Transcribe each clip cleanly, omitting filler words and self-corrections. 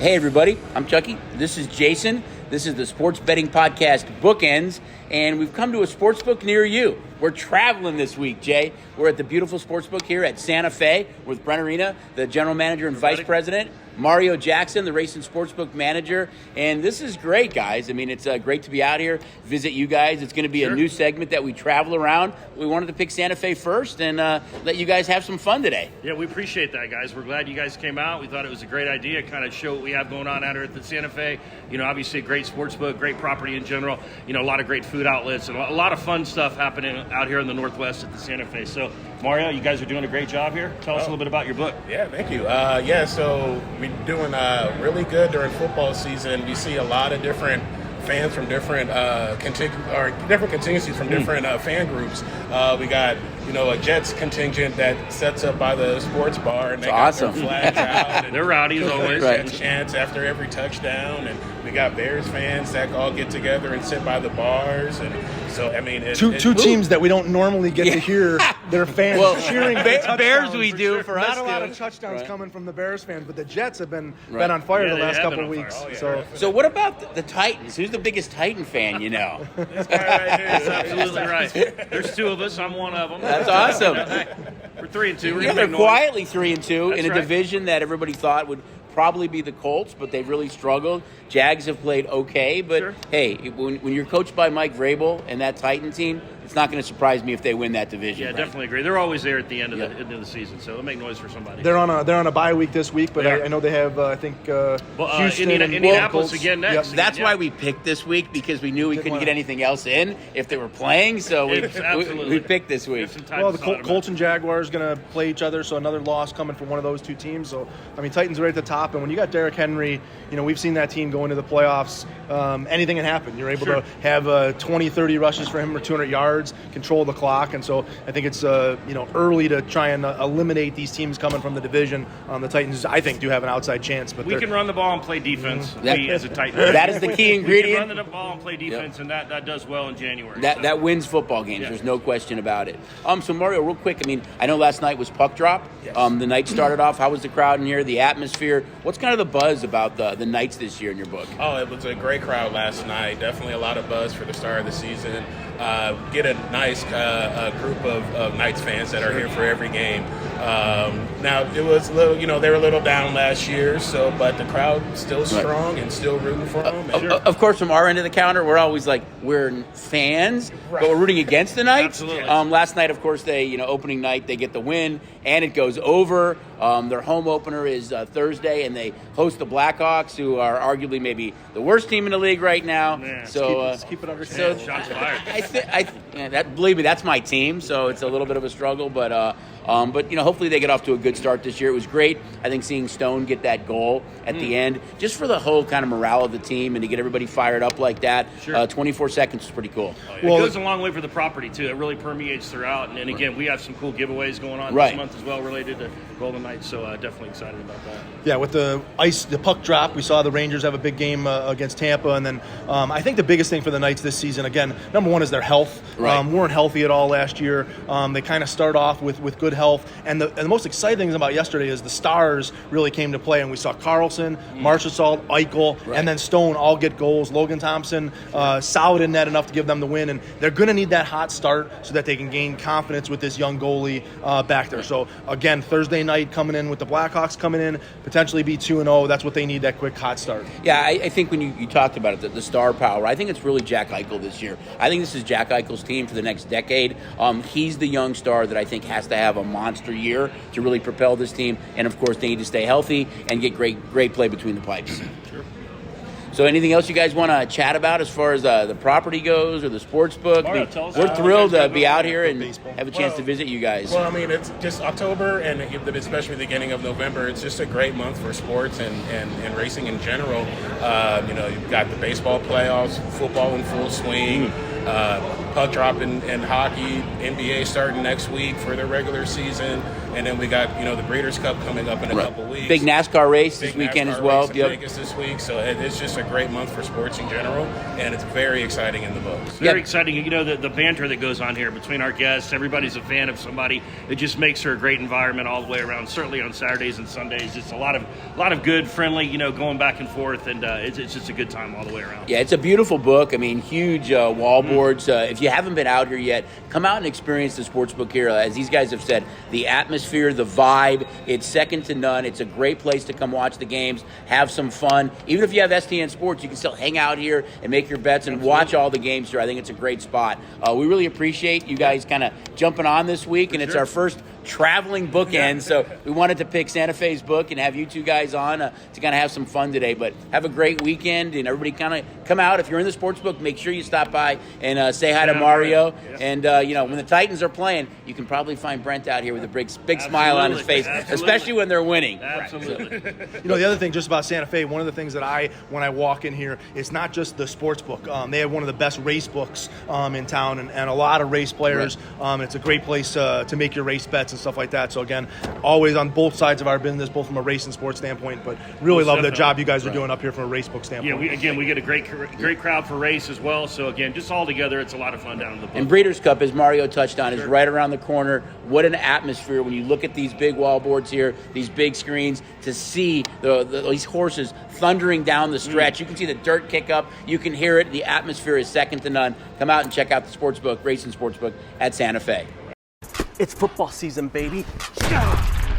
Hey everybody, I'm Chucky. This is Jason. This is the Sports Betting Podcast Bookends, and we've come to a sportsbook near you. We're traveling this week, Jay. We're at the beautiful sportsbook here at Santa Fe with Brent Arena, the general manager and vice president, Mario Jackson, the racing sportsbook manager, and this is great, guys. I mean, it's great to be out here, visit you guys. It's going to be a new segment that we travel around. We wanted to pick Santa Fe first and let you guys have some fun today. Yeah, we appreciate that, guys. We're glad you guys came out. We thought it was a great idea, kind of show what we have going on out here at the Santa Fe. You know, obviously a great sportsbook, great property in general, you know, a lot of great food outlets, and a lot of fun stuff happening out here in the Northwest at the Santa Fe. So, Mario, you guys are doing a great job here. Tell us a little bit about your book. Yeah, thank you. So we're doing really good during football season. We see a lot of different fans from different different contingencies from different fan groups. We got a Jets contingent that sets up by the sports bar, and they got their flags out. And they're rowdy as always. And chants after every touchdown, and we got Bears fans that all get together and sit by the bars, and so I mean, two teams that we don't normally get to hear their fans cheering. Bears we do for us. Not a lot of touchdowns coming from the Bears fans, but the Jets have been on fire the last couple of weeks. So what about the Titans? Who's the biggest Titan fan? You know, this guy right here is absolutely right. There's two of us. I'm one of them. That's awesome. We're 3-2. Yeah, they're quietly 3-2 in a division that everybody thought would probably be the Colts, but they've really struggled. Jags have played okay, but hey, when you're coached by Mike Vrabel and that Titan team, it's not going to surprise me if they win that division. Yeah, right? Definitely agree. They're always there at the end of the season, so they'll make noise for somebody. They're on a bye week this week, but I know they have Houston Indianapolis again next. Yep. That's why we picked this week, because we knew we couldn't get anything else in if they were playing, so we picked this week. Well, the Colts and Jaguars going to play each other, so another loss coming from one of those two teams. So I mean, Titans right at the top, and when you got Derrick Henry, we've seen that team go into the playoffs. Anything can happen. You're able to have 20, 30 rushes for him or 200 yards, control the clock, and so I think it's early to try and eliminate these teams coming from the division. The Titans, I think, do have an outside chance, but we can run the ball and play defense. We as a Titan, that is the key ingredient. We can run the ball and play defense, and that does well in January. That wins football games. There's no question about it. So Mario, real quick, I mean, I know last night was puck drop. Yes. The night started off. How was the crowd in here? The atmosphere. What's kind of the buzz about the Knights this year in your book? Oh, it was a great crowd last night. Definitely a lot of buzz for the start of the season. Get a nice group of Knights fans that are here for every game. Now it was a little, they were a little down last year, but the crowd still strong and still rooting for them. Of course, from our end of the counter, we're always like, we're fans, but we're rooting against the Knights. Absolutely. Last night, of course, they, opening night, they get the win, and it goes over. Their home opener is Thursday, and they host the Blackhawks, who are arguably maybe the worst team in the league right now. Man, so let's keep it under control. Shots fired. Believe me, that's my team, so it's a little bit of a struggle, but hopefully they get off to a good start this year. It was great, I think, seeing Stone get that goal at the end, just for the whole kind of morale of the team and to get everybody fired up like that. 24 seconds was pretty cool. It goes a long way for the property, too. It really permeates throughout, and again, we have some cool giveaways going on this month as well related to Golden Knights, so definitely excited about that. Yeah, with the puck drop, we saw the Rangers have a big game against Tampa, and then I think the biggest thing for the Knights this season, again, number one is their health. Weren't healthy at all last year. They kind of start off with good health, and the most exciting thing about yesterday is the stars really came to play, and we saw Carlson, Marchessault, Eichel, and then Stone all get goals. Logan Thompson solid in net enough to give them the win, and they're going to need that hot start so that they can gain confidence with this young goalie back there. So again, Thursday night coming in with the Blackhawks coming in, potentially be 2-0. That's what they need, that quick hot start. Yeah, I think when you talked about it, the star power, I think it's really Jack Eichel this year. I think this is Jack Eichel's team for the next decade. He's the young star that I think has to have a monster year to really propel this team, and of course they need to stay healthy and get great play between the pipes. Sure. So anything else you guys want to chat about as far as the property goes or the sports book? Mario, we're thrilled to be out here and have a chance to visit you guys. Well, I mean, it's just October, and especially the beginning of November, it's just a great month for sports and racing in general. You've got the baseball playoffs, football in full swing. Puck drop in hockey, NBA starting next week for their regular season, and then we got the Breeders' Cup coming up in a couple weeks. Big NASCAR race this weekend as well. Big Vegas this week, so it's just a great month for sports in general, and it's very exciting in the books. Very exciting. The banter that goes on here between our guests. Everybody's a fan of somebody. It just makes for a great environment all the way around. Certainly on Saturdays and Sundays, it's a lot of good, friendly, going back and forth, and it's just a good time all the way around. Yeah, it's a beautiful book. I mean, huge wall boards. If you haven't been out here yet, come out and experience the sports book here. As these guys have said, the atmosphere, the vibe, it's second to none. It's a great place to come watch the games, have some fun. Even if you have STN Sports, you can still hang out here and make your bets and watch all the games here. I think it's a great spot. We really appreciate you guys kind of jumping on this week, and it's our first traveling bookend, so we wanted to pick Santa Fe's book and have you two guys on to kind of have some fun today. But have a great weekend, and everybody kind of come out. If you're in the sports book, make sure you stop by and say hi to Mario. And when the Titans are playing, you can probably find Brent out here with a big smile on his face, especially when they're winning. Absolutely. The other thing just about Santa Fe, one of the things that when I walk in here, it's not just the sports book. They have one of the best race books in town, and a lot of race players. It's a great place to make your race bets and stuff like that. So again, always on both sides of our business, both from a race and sports standpoint, but really love the job you guys are doing up here from a race book standpoint. Yeah, we get a great crowd for race as well. So again, just all together, it's a lot of fun down in the book. And Breeders' Cup, as Mario touched on, is right around the corner. What an atmosphere when you look at these big wall boards here, these big screens, to see these horses thundering down the stretch. You can see the dirt kick up. You can hear it. The atmosphere is second to none. Come out and check out the sportsbook, Racing Sportsbook at Santa Fe. It's football season, baby.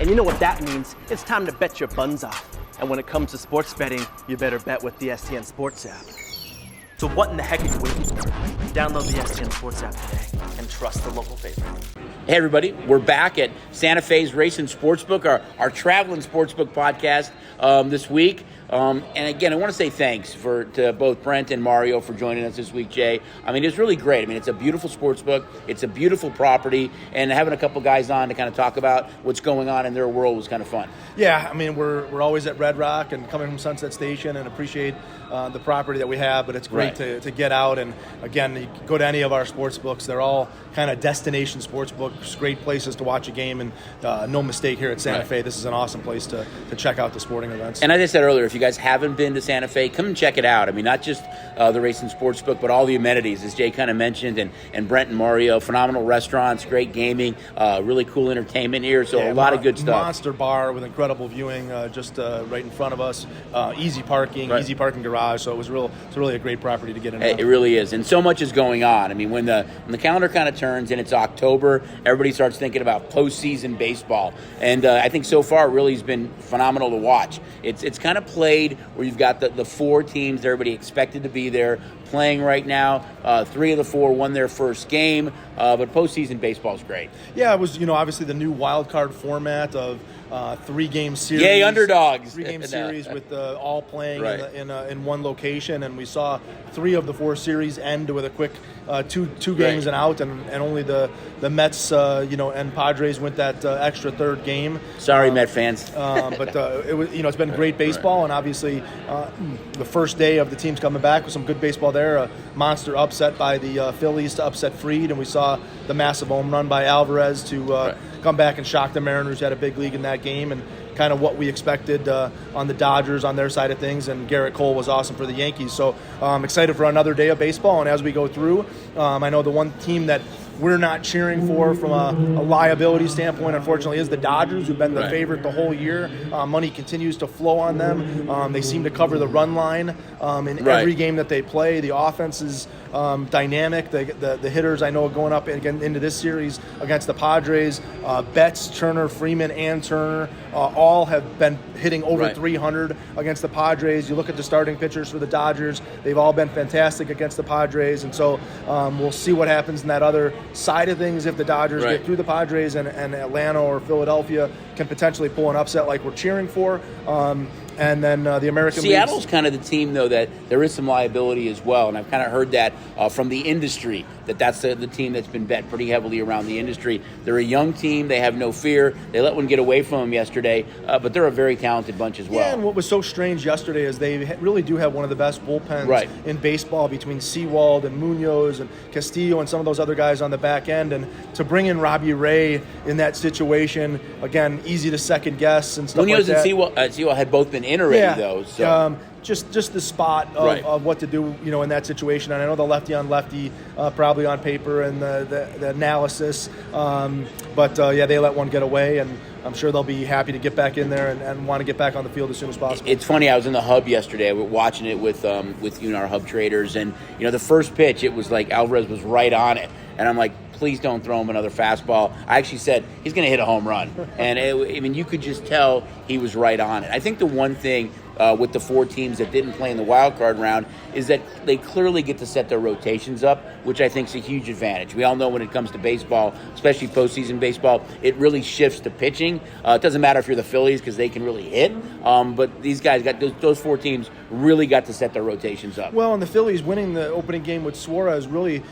And you know what that means. It's time to bet your buns off. And when it comes to sports betting, you better bet with the STN Sports App. So what in the heck are you waiting for? Download the STN Sports App today and trust the local favorite. Hey, everybody. We're back at Santa Fe's Racing Sportsbook, our traveling sportsbook podcast this week. And again, I want to say thanks to both Brent and Mario for joining us this week, Jay. I mean, it's really great. I mean, it's a beautiful sports book. It's a beautiful property. And having a couple guys on to kind of talk about what's going on in their world was kind of fun. Yeah, I mean, we're always at Red Rock and coming from Sunset Station and appreciate the property that we have. But it's great to get out. And, again, you go to any of our sports books. They're all kind of destination sports books, great places to watch a game. And no mistake here at Santa Fe. This is an awesome place to check out the sporting events. And as I said earlier, if you guys haven't been to Santa Fe, come and check it out. I mean, not just the Racing Sportsbook, but all the amenities, as Jay kind of mentioned, and Brent and Mario. Phenomenal restaurants, great gaming, really cool entertainment here. So a lot of good stuff. Monster bar with incredible viewing just right in front of us. Easy parking garage. So it's really a great property to get into. It really is. And so much is going on. I mean, when the calendar kind of turns and it's October, everybody starts thinking about postseason baseball. And I think so far it really has been phenomenal to watch. It's kind of played where you've got the four teams that everybody expected to be there playing right now. 3 of the 4 won their first game, but postseason baseball is great. Yeah, it was obviously the new wild card format of 3-game series. Yay, underdogs! 3-game series with all playing in one location, and we saw 3 of the 4 series end with a quick two games and out, and only the Mets and Padres went that extra third game. Sorry, Met fans. But it was it's been great baseball, and obviously the first day of the teams coming back with some good baseball there. A monster upset by the Phillies to upset Fried, and we saw the massive home run by Alvarez to come back and shock the Mariners. Who had a big lead in that game, and kind of what we expected on the Dodgers on their side of things, and Garrett Cole was awesome for the Yankees. So I'm excited for another day of baseball, and as we go through, I know the one team that we're not cheering for from a liability standpoint, unfortunately, is the Dodgers, who've been the favorite the whole year. Money continues to flow on them. They seem to cover the run line in every game that they play. The offense is dynamic. The hitters, I know, going up again into this series against the Padres, Betts, Turner, Freeman, and Turner, all have been hitting over 300 against the Padres. You look at the starting pitchers for the Dodgers, they've all been fantastic against the Padres, and so we'll see what happens in that other side of things if the Dodgers get through the Padres and Atlanta or Philadelphia can potentially pull an upset like we're cheering for. And then the American Seattle's League's kind of the team, though, that there is some liability as well. And I've kind of heard that from the industry, that's the team that's been bet pretty heavily around the industry. They're a young team. They have no fear. They let one get away from them yesterday, but they're a very talented bunch as well. Yeah, and what was so strange yesterday is they really do have one of the best bullpens in baseball between Sewald and Munoz and Castillo and some of those other guys on the back end. And to bring in Robbie Ray in that situation, again, easy to second guess and stuff Munoz like that. and Sewald had both been in already, though. So. Just the spot of what to do, in that situation. And I know the lefty on lefty probably on paper and the analysis. But they let one get away, and I'm sure they'll be happy to get back in there and want to get back on the field as soon as possible. It's funny. I was in the hub yesterday. We were watching it with our hub traders, and the first pitch, it was like Alvarez was right on it, and I'm like, please don't throw him another fastball. I actually said he's going to hit a home run, and you could just tell he was right on it. I think the one thing with the 4 teams that didn't play in the wild card round is that they clearly get to set their rotations up, which I think is a huge advantage. We all know when it comes to baseball, especially postseason baseball, it really shifts to pitching. It doesn't matter if you're the Phillies because they can really hit, but these guys those 4 teams really got to set their rotations up. Well, and the Phillies winning the opening game with Suarez really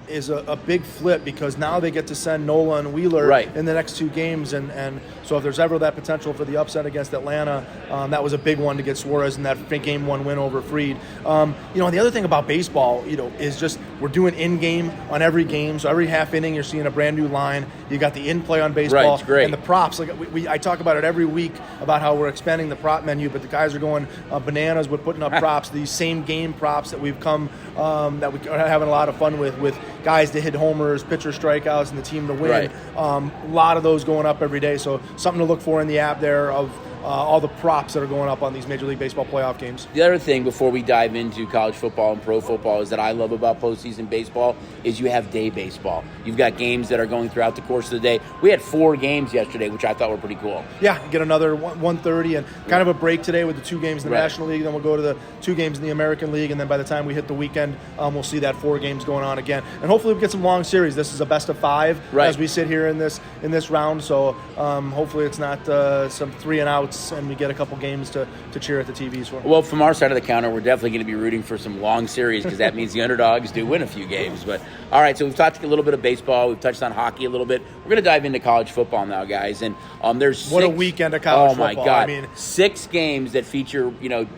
is a big flip, because now they get to send Nola and Wheeler in the next 2 games, and so if there's ever that potential for the upset against Atlanta, that was a big one to get Suarez in that game 1 win over Fried. The other thing about baseball, is just we're doing in-game on every game, so every half inning you're seeing a brand new line. You got the in-play on baseball, it's great. And the props. Like I talk about it every week about how we're expanding the prop menu, but the guys are going bananas with putting up props, these same game props that we've come that we are having a lot of fun with guys to hit homers, pitcher strikeouts, and the team to win. A lot of those going up every day, so something to look for in the app there of all the props that are going up on these Major League Baseball playoff games. The other thing before we dive into college football and pro football is that I love about postseason baseball is you have day baseball. You've got games that are going throughout the course of the day. We had 4 games yesterday, which I thought were pretty cool. Yeah, get another 1:30 and kind of a break today with the 2 games in the National League. Then we'll go to the 2 games in the American League, and then by the time we hit the weekend, we'll see that 4 games going on again. And hopefully we get some long series. This is a best of 5 as we sit here in this round. So hopefully it's not some 3 and outs, and we get a couple games to cheer at the TVs for. Well, from our side of the counter, we're definitely going to be rooting for some long series, because that means the underdogs do win a few games. But all right, so we've talked a little bit of baseball. We've touched on hockey a little bit. We're going to dive into college football now, guys. And there's 6, what a weekend of college football. Oh my God! I mean, 6 games that feature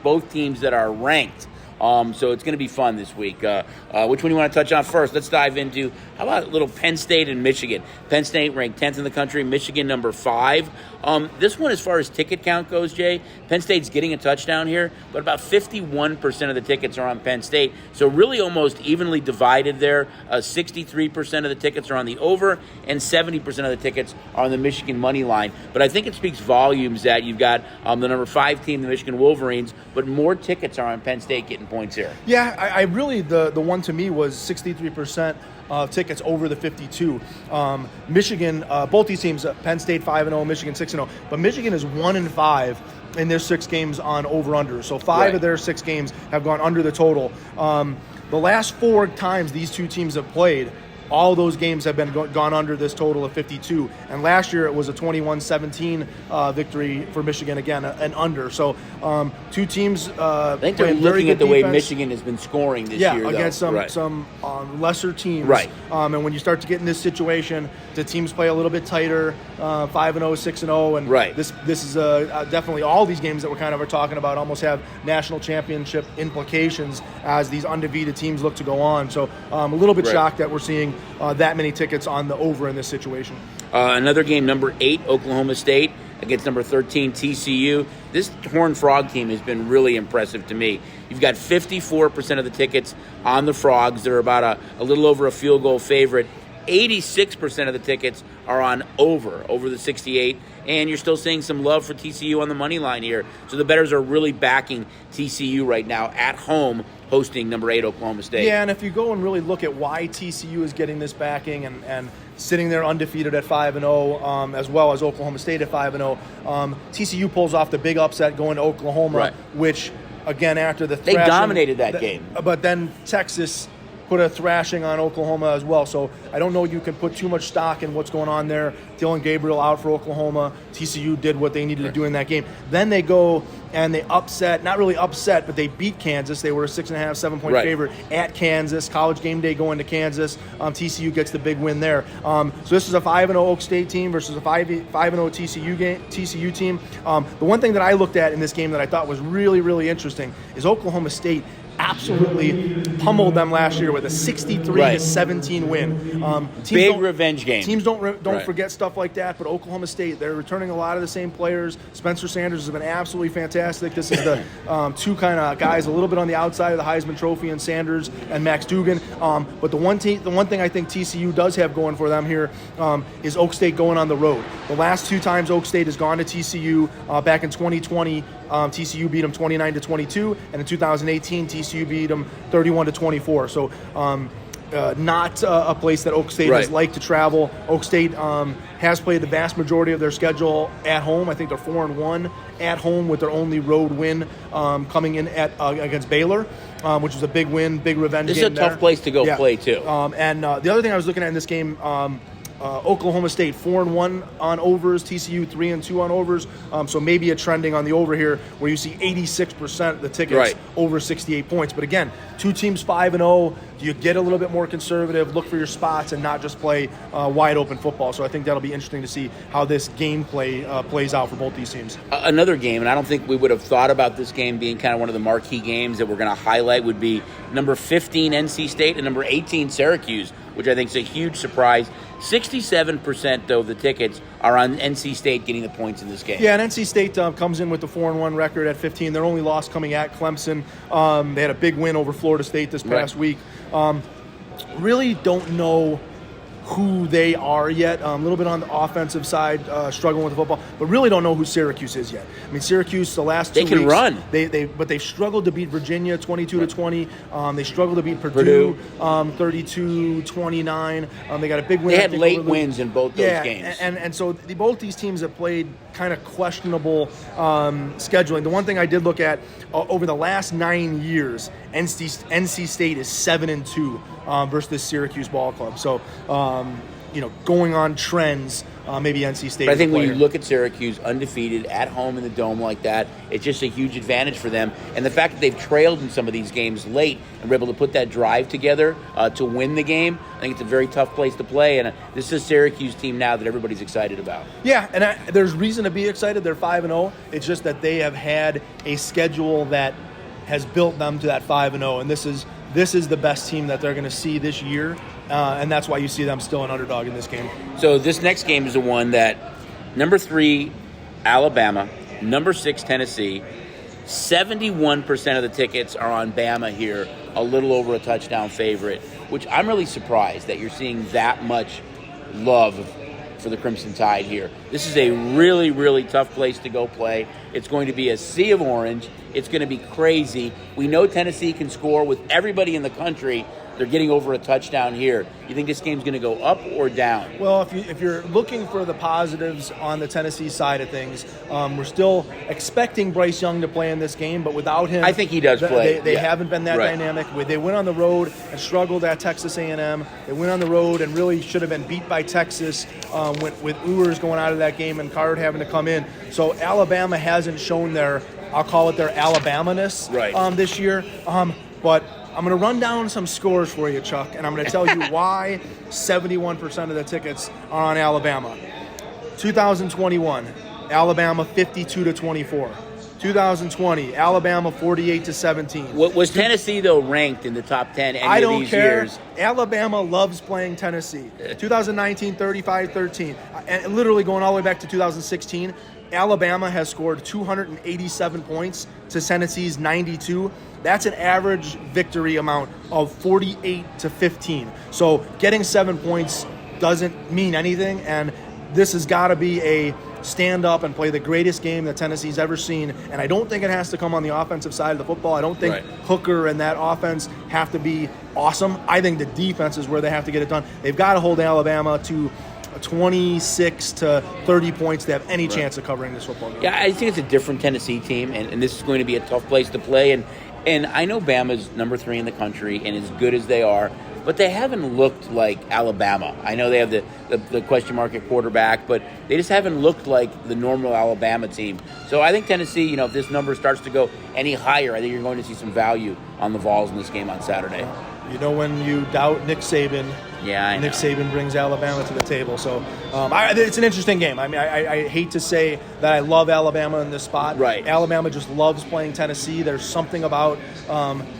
both teams that are ranked. So it's going to be fun this week. Which one do you want to touch on first? Let's dive into, how about a little Penn State and Michigan? Penn State ranked 10th in the country, Michigan number 5. This one, as far as ticket count goes, Jay, Penn State's getting a touchdown here, but about 51% of the tickets are on Penn State. So really almost evenly divided there. 63% of the tickets are on the over, and 70% of the tickets are on the Michigan money line. But I think it speaks volumes that you've got the number 5 team, the Michigan Wolverines, but more tickets are on Penn State getting points here. Yeah, I really, the one to me was 63% tickets over the 52. Michigan, both these teams, Penn State 5-0, Michigan 6-0, but Michigan is 1-5 in their 6 games on over-under. So 5 of their 6 games have gone under the total. The last 4 times these 2 teams have played, all those games have been gone under this total of 52. And last year it was a 21-17 victory for Michigan, again, an under. So 2 teams I think they're looking at the way Michigan has been scoring this year, against some lesser teams. And when you start to get in this situation, the teams play a little bit tighter, 5-0, 6-0. And this is definitely, all these games that we're kind of are talking about almost have national championship implications as these undefeated teams look to go on. So a little bit shocked that we're seeing that many tickets on the over in this situation. Another game, number 8, Oklahoma State against number 13, TCU. This Horned Frog team has been really impressive to me. You've got 54% of the tickets on the Frogs. They're about a little over a field goal favorite. 86% of the tickets are on over the 68, and you're still seeing some love for TCU on the money line here. So the bettors are really backing TCU right now at home, hosting number 8 Oklahoma State. Yeah, and if you go and really look at why TCU is getting this backing and sitting there undefeated at 5-0, as well as Oklahoma State at 5-0, TCU pulls off the big upset going to Oklahoma, which, again, after the they dominated that game. But then Texas put a thrashing on Oklahoma as well. So I don't know you can put too much stock in what's going on there. Dylan Gabriel out for Oklahoma. TCU did what they needed to do in that game. Then they go and they upset, not really upset, but they beat Kansas. They were a 6.5, 7-point favorite at Kansas. College game day going to Kansas. TCU gets the big win there. So this is a 5-0 Oak State team versus a 5-0 TCU team. The one thing that I looked at in this game that I thought was really, really interesting is Oklahoma State absolutely pummeled them last year with a 63-17 win. Big revenge game. Teams don't forget stuff like that, but Oklahoma State, they're returning a lot of the same players. Spencer Sanders has been absolutely fantastic. This is the two kind of guys a little bit on the outside of the Heisman Trophy, and Sanders and Max Dugan. But the one thing I think TCU does have going for them here is Oak State going on the road. The last two times Oak State has gone to TCU, back in 2020, TCU beat them 29-22, and in 2018, TCU beat them 31-24. So not a place that Oak State has liked to travel. Oak State has played the vast majority of their schedule at home. I think they're 4-1 at home with their only road win coming in against Baylor, which was a big win, big revenge game. This is a tough place to go play, too. And the other thing I was looking at in this game, Oklahoma State 4-1 on overs, TCU 3-2 on overs. So maybe a trending on the over here where you see 86% of the tickets over 68 points. But again, two teams 5-0. You get a little bit more conservative, look for your spots, and not just play wide open football. So I think that'll be interesting to see how this game plays out for both these teams. Another game, and I don't think we would have thought about this game being kind of one of the marquee games that we're going to highlight, would be number 15 NC State and number 18 Syracuse, which I think is a huge surprise. 67%, though, of the tickets are on NC State getting the points in this game. Yeah, and NC State comes in with the 4-1 record at 15. Their only loss coming at Clemson. They had a big win over Florida State this past week. Really don't know who they are yet. A little bit on the offensive side, struggling with the football, but really don't know who Syracuse is yet. I mean, Syracuse, the last 2 weeks, they can run. But they've struggled to beat Virginia 22-20. They struggled to beat Purdue 32-29. They got a big win. They had late wins in both those games. And so both these teams have played kind of questionable scheduling. The one thing I did look at over the last 9 years, NC State is 7-2 versus this Syracuse ball club. So, going on trends, maybe NC State. But I think when you look at Syracuse undefeated at home in the Dome like that, it's just a huge advantage for them. And the fact that they've trailed in some of these games late and were able to put that drive together to win the game, I think it's a very tough place to play. And this is a Syracuse team now that everybody's excited about. Yeah, and there's reason to be excited. They're 5-0. It's just that they have had a schedule that has built them to that 5-0, and this is the best team that they're going to see this year, and that's why you see them still an underdog in this game. So this next game is the one that number 3, Alabama, number 6, Tennessee, 71% of the tickets are on Bama here, a little over a touchdown favorite, which I'm really surprised that you're seeing that much love for the Crimson Tide here. This is a really, really tough place to go play. It's going to be a sea of orange. It's going to be crazy. We know Tennessee can score with everybody in the country. They're getting over a touchdown here. You think this game's going to go up or down? Well, if you're looking for the positives on the Tennessee side of things, we're still expecting Bryce Young to play in this game, but without him, I think he does play. They haven't been that dynamic. They went on the road and struggled at Texas A&M. They went on the road and really should have been beat by Texas with Ewers going out of that game and Card having to come in. So Alabama hasn't shown I'll call it their Alabama-ness this year. But I'm going to run down some scores for you, Chuck, and I'm going to tell you why 71% of the tickets are on Alabama. 2021, Alabama 52-24. 2020, Alabama 48-17. Was Tennessee, though, ranked in the top 10 any of these years? Alabama loves playing Tennessee. 2019, 35-13. And literally going all the way back to 2016, Alabama has scored 287 points to Tennessee's 92. That's an average victory amount of 48-15. So getting 7 points doesn't mean anything, and this has got to be a stand up and play the greatest game that Tennessee's ever seen. And I don't think it has to come on the offensive side of the football. I don't think Hooker and that offense have to be awesome. I think the defense is where they have to get it done. They've got to hold Alabama to 26 to 30 points to have any chance of covering this football game. Yeah, I think it's a different Tennessee team, and this is going to be a tough place to play. And And I know Bama's number 3 in the country and as good as they are, but they haven't looked like Alabama. I know they have the question mark at quarterback, but they just haven't looked like the normal Alabama team. So I think Tennessee, if this number starts to go any higher, I think you're going to see some value on the Vols in this game on Saturday. When you doubt Nick Saban, Nick Saban brings Alabama to the table. So it's an interesting game. I mean, I hate to say that I love Alabama in this spot. Right. Alabama just loves playing Tennessee. There's something about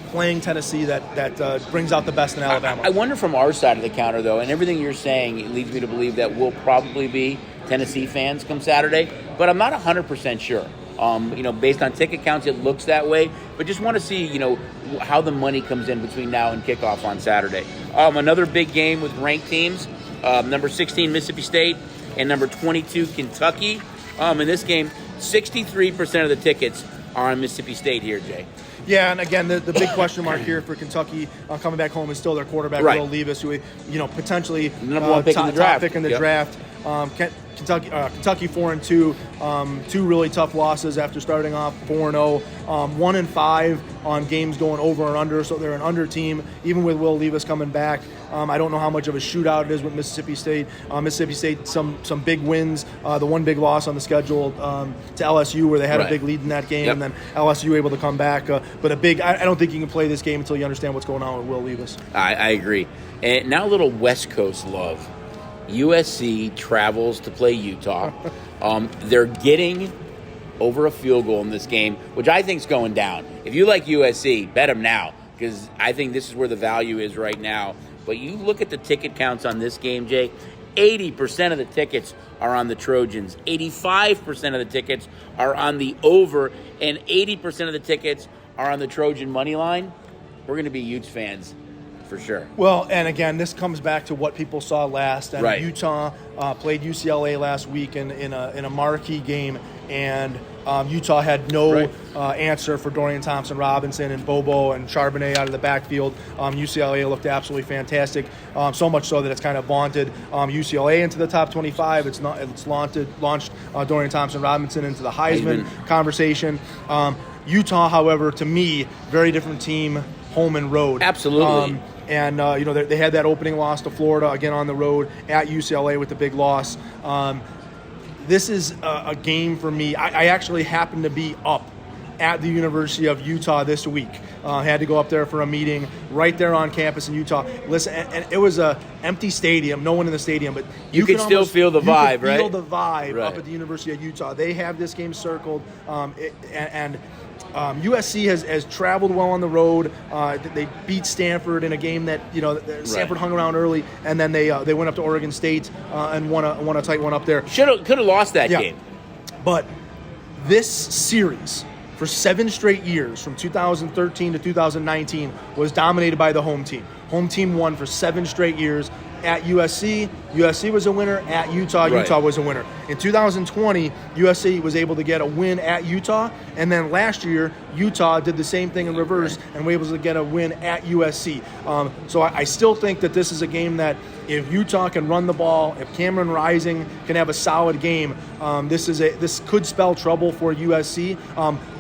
playing Tennessee that brings out the best in Alabama. I wonder from our side of the counter, though, and everything you're saying, it leads me to believe that we'll probably be Tennessee fans come Saturday, but I'm not 100% sure. Based on ticket counts, it looks that way. But just want to see, how the money comes in between now and kickoff on Saturday. Another big game with ranked teams, number 16 Mississippi State and number 22 Kentucky. In this game, 63% of the tickets are on Mississippi State here, Jay. Yeah, and again, the big question mark here for Kentucky coming back home is still their quarterback, right. Will Levis, who potentially number 1 pick in the draft. Top pick in the draft. Kentucky 4-2, 2 really tough losses after starting off 4-0, 1-5 on games going over and under, so they're an under team. Even with Will Levis coming back, I don't know how much of a shootout it is with Mississippi State. Mississippi State some big wins. The one big loss on the schedule to LSU, where they had a big lead in that game, and then LSU able to come back. But I don't think you can play this game until you understand what's going on with Will Levis. I agree. And now a little West Coast love. USC travels to play Utah. They're getting over a field goal in this game, which I think is going down. If you like USC, bet them now, because I think this is where the value is right now. But you look at the ticket counts on this game, Jay, 80% of the tickets are on the Trojans. 85% of the tickets are on the over, and 80% of the tickets are on the Trojan money line. We're going to be Utes fans. For sure. Well, and again, this comes back to what people saw last. And right. Utah played UCLA last week in a marquee game, and Utah had no answer for Dorian Thompson-Robinson and Bobo and Charbonnet out of the backfield. UCLA looked absolutely fantastic, so much so that it's kind of vaunted UCLA into the top 25. It's launched Dorian Thompson-Robinson into the Heisman conversation. Utah, however, to me, very different team, home and road. Absolutely. And, they had that opening loss to Florida, again on the road, at UCLA with the big loss. This is a game for me. I actually happened to be up at the University of Utah this week. Had to go up there for a meeting right there on campus in Utah. Listen, and it was an empty stadium, no one in the stadium, but you could still feel the vibe, right? Feel the vibe up at the University of Utah. They have this game circled, USC has traveled well on the road. They beat Stanford in a game that Stanford hung around early, and then they went up to Oregon State and won a tight one up there. Could have lost that game. But this series, for 7 straight years, from 2013 to 2019, was dominated by the home team. Home team won for 7 straight years. At USC, USC was a winner. At Utah, Utah was a winner. In 2020, USC was able to get a win at Utah, and then last year, Utah did the same thing in reverse and was able to get a win at USC. So I still think that this is a game that if Utah can run the ball, if Cameron Rising can have a solid game, this could spell trouble for USC.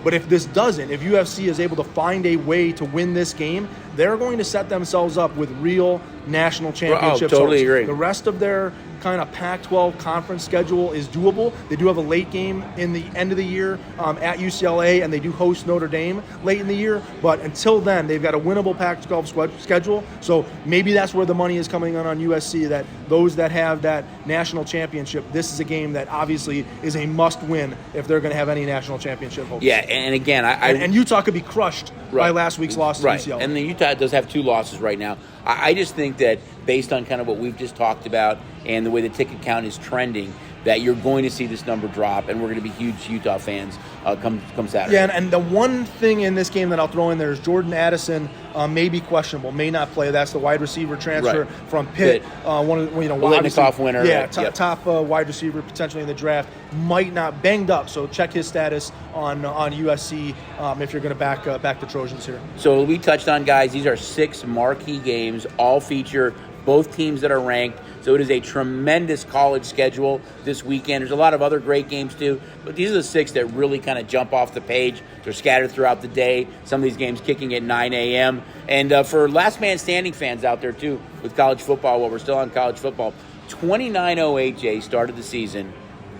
But if this doesn't, if USC is able to find a way to win this game, they're going to set themselves up with real national championships. Totally agree. The rest of their kind of Pac-12 conference schedule is doable. They do have a late game in the end of the year at UCLA, and they do host Notre Dame late in the year. But until then, they've got a winnable Pac-12 schedule. So maybe that's where the money is coming on USC, that those that have that national championship, this is a game that obviously is a must-win if they're going to have any national championship hopes. Yeah, and again, and Utah could be crushed by last week's loss to UCLA. And the Utah does have 2 losses right now. I just think that based on kind of what we've just talked about and the way the ticket count is trending, that you're going to see this number drop, and we're going to be huge Utah fans come Saturday. Yeah, and the one thing in this game that I'll throw in there is Jordan Addison may be questionable, may not play. That's the wide receiver transfer from Pitt. Litnikoff winner. Yeah, top wide receiver potentially in the draft. Might not, banged up, so check his status on USC if you're going to back the Trojans here. So we touched on, guys, these are 6 marquee games, all feature both teams that are ranked. So it is a tremendous college schedule this weekend. There's a lot of other great games too, but these are the 6 that really kind of jump off the page. They're scattered throughout the day. Some of these games kicking at 9 a.m. And for last man standing fans out there too with college football, while we're still on college football, 29-08 started the season.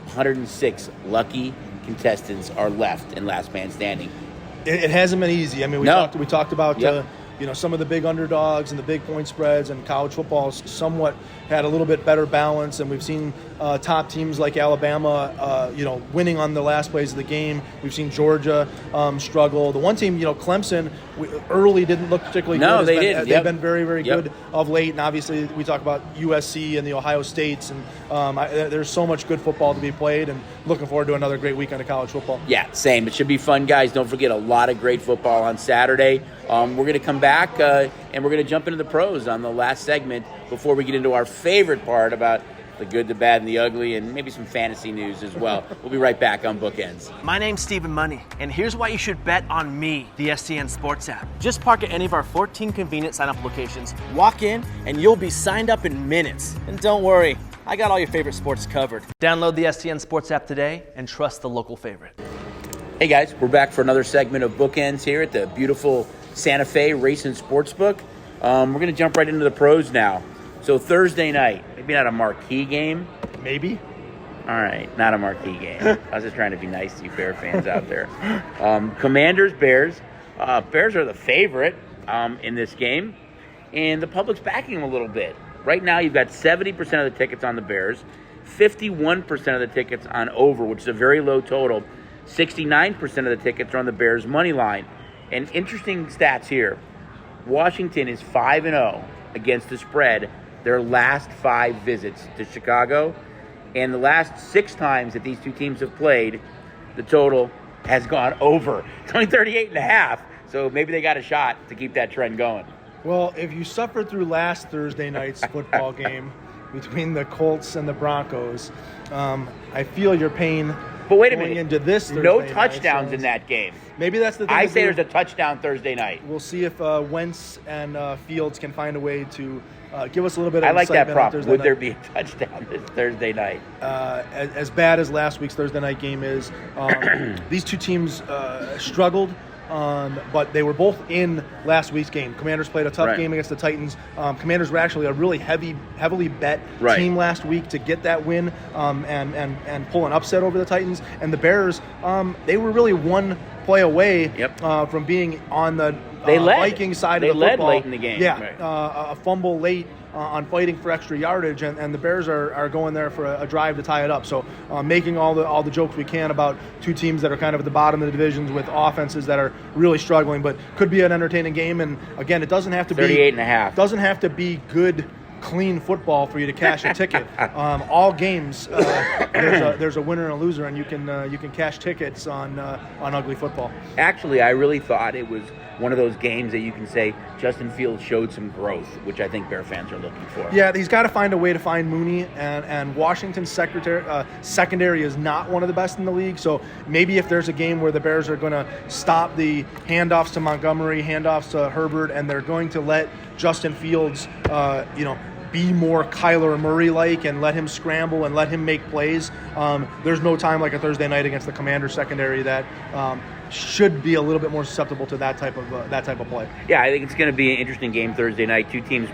106 lucky contestants are left in last man standing. It hasn't been easy. I mean, we talked about some of the big underdogs and the big point spreads, and college football somewhat had a little bit better balance, and we've seen top teams like Alabama, winning on the last plays of the game. We've seen Georgia struggle. The one team, Clemson, early didn't look particularly good. No, they didn't. They've been very, very good of late, and obviously we talk about USC and the Ohio States, and there's so much good football to be played, and looking forward to another great weekend of college football. Yeah, same. It should be fun, guys. Don't forget a lot of great football on Saturday. We're going to come back and we're going to jump into the pros on the last segment before we get into our favorite part about the good, the bad, and the ugly, and maybe some fantasy news as well. We'll be right back on Bookends. My name's Stephen Money, and here's why you should bet on me, the STN Sports App. Just park at any of our 14 convenient sign-up locations, walk in, and you'll be signed up in minutes. And don't worry, I got all your favorite sports covered. Download the STN Sports App today and trust the local favorite. Hey guys, we're back for another segment of Bookends here at the beautiful Santa Fe Racing Sportsbook. We're going to jump right into the pros now. So Thursday night, maybe not a marquee game. Maybe. All right, not a marquee game. I was just trying to be nice to you Bear fans out there. Commanders, Bears. Bears are the favorite in this game, and the public's backing them a little bit. Right now, you've got 70% of the tickets on the Bears, 51% of the tickets on over, which is a very low total. 69% of the tickets are on the Bears' money line. And interesting stats here. Washington is 5-0 against the spread their last 5 visits to Chicago. And the last 6 times that these two teams have played, the total has gone over. It's only 38.5, so maybe they got a shot to keep that trend going. Well, if you suffered through last Thursday night's football game between the Colts and the Broncos, I feel your pain. But wait a minute. Into this Thursday no night, touchdowns so in that game. Maybe that's the thing. I say there's a touchdown Thursday night. We'll see if Wentz and Fields can find a way to give us a little bit of I like that prop. Thursday Would night. there be a touchdown this Thursday night? As bad as last week's Thursday night game is, these two teams struggled. But they were both in last week's game. Commanders played a tough game against the Titans. Commanders were actually a really heavily bet team last week to get that win and pull an upset over the Titans. And the Bears, they were really one play away from being on the Vikings side of the football. They led late in the game. Yeah, a fumble late on fighting for extra yardage, and the Bears are going there for a drive to tie it up. So making all the jokes we can about two teams that are kind of at the bottom of the divisions with offenses that are really struggling, but could be an entertaining game. And again, it doesn't have to be 38.5. Doesn't have to be good, clean football for you to cash a ticket. All games, there's a winner and a loser, and you can cash tickets on ugly football. Actually, I really thought it was one of those games that you can say Justin Fields showed some growth, which I think Bear fans are looking for. Yeah, he's got to find a way to find Mooney, and Washington's secondary is not one of the best in the league. So maybe if there's a game where the Bears are going to stop the handoffs to Montgomery, handoffs to Herbert, and they're going to let Justin Fields, be more Kyler Murray-like and let him scramble and let him make plays. There's no time like a Thursday night against the Commanders secondary that should be a little bit more susceptible to that type of play. Yeah, I think it's going to be an interesting game Thursday night. Two teams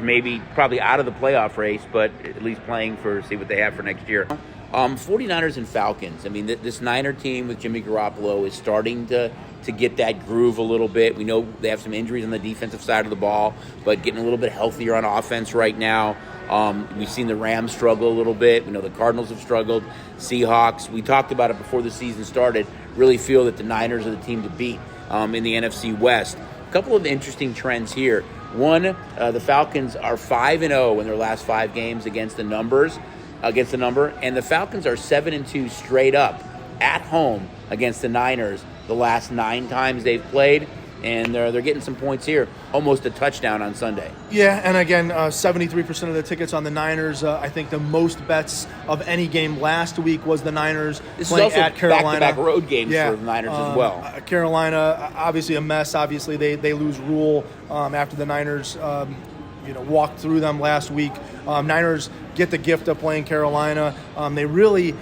probably out of the playoff race, but at least playing see what they have for next year. 49ers and Falcons. I mean, this Niner team with Jimmy Garoppolo is starting to get that groove a little bit. We know they have some injuries on the defensive side of the ball, but getting a little bit healthier on offense right now. We've seen the Rams struggle a little bit. We know the Cardinals have struggled. Seahawks, we talked about it before the season started, really feel that the Niners are the team to beat in the NFC West. A couple of interesting trends here. One, the Falcons are 5-0 in their last 5 games against the number, and the Falcons are 7-2 straight up at home against the Niners the last 9 times they've played. And they're getting some points here, almost a touchdown on Sunday. Yeah, and again, 73% of the tickets on the Niners. I think the most bets of any game last week was the Niners playing at Carolina. Back-to-back road games for the Niners as well. Carolina, obviously a mess. Obviously, they lose Rule after the Niners walked through them last week. Niners get the gift of playing Carolina. They really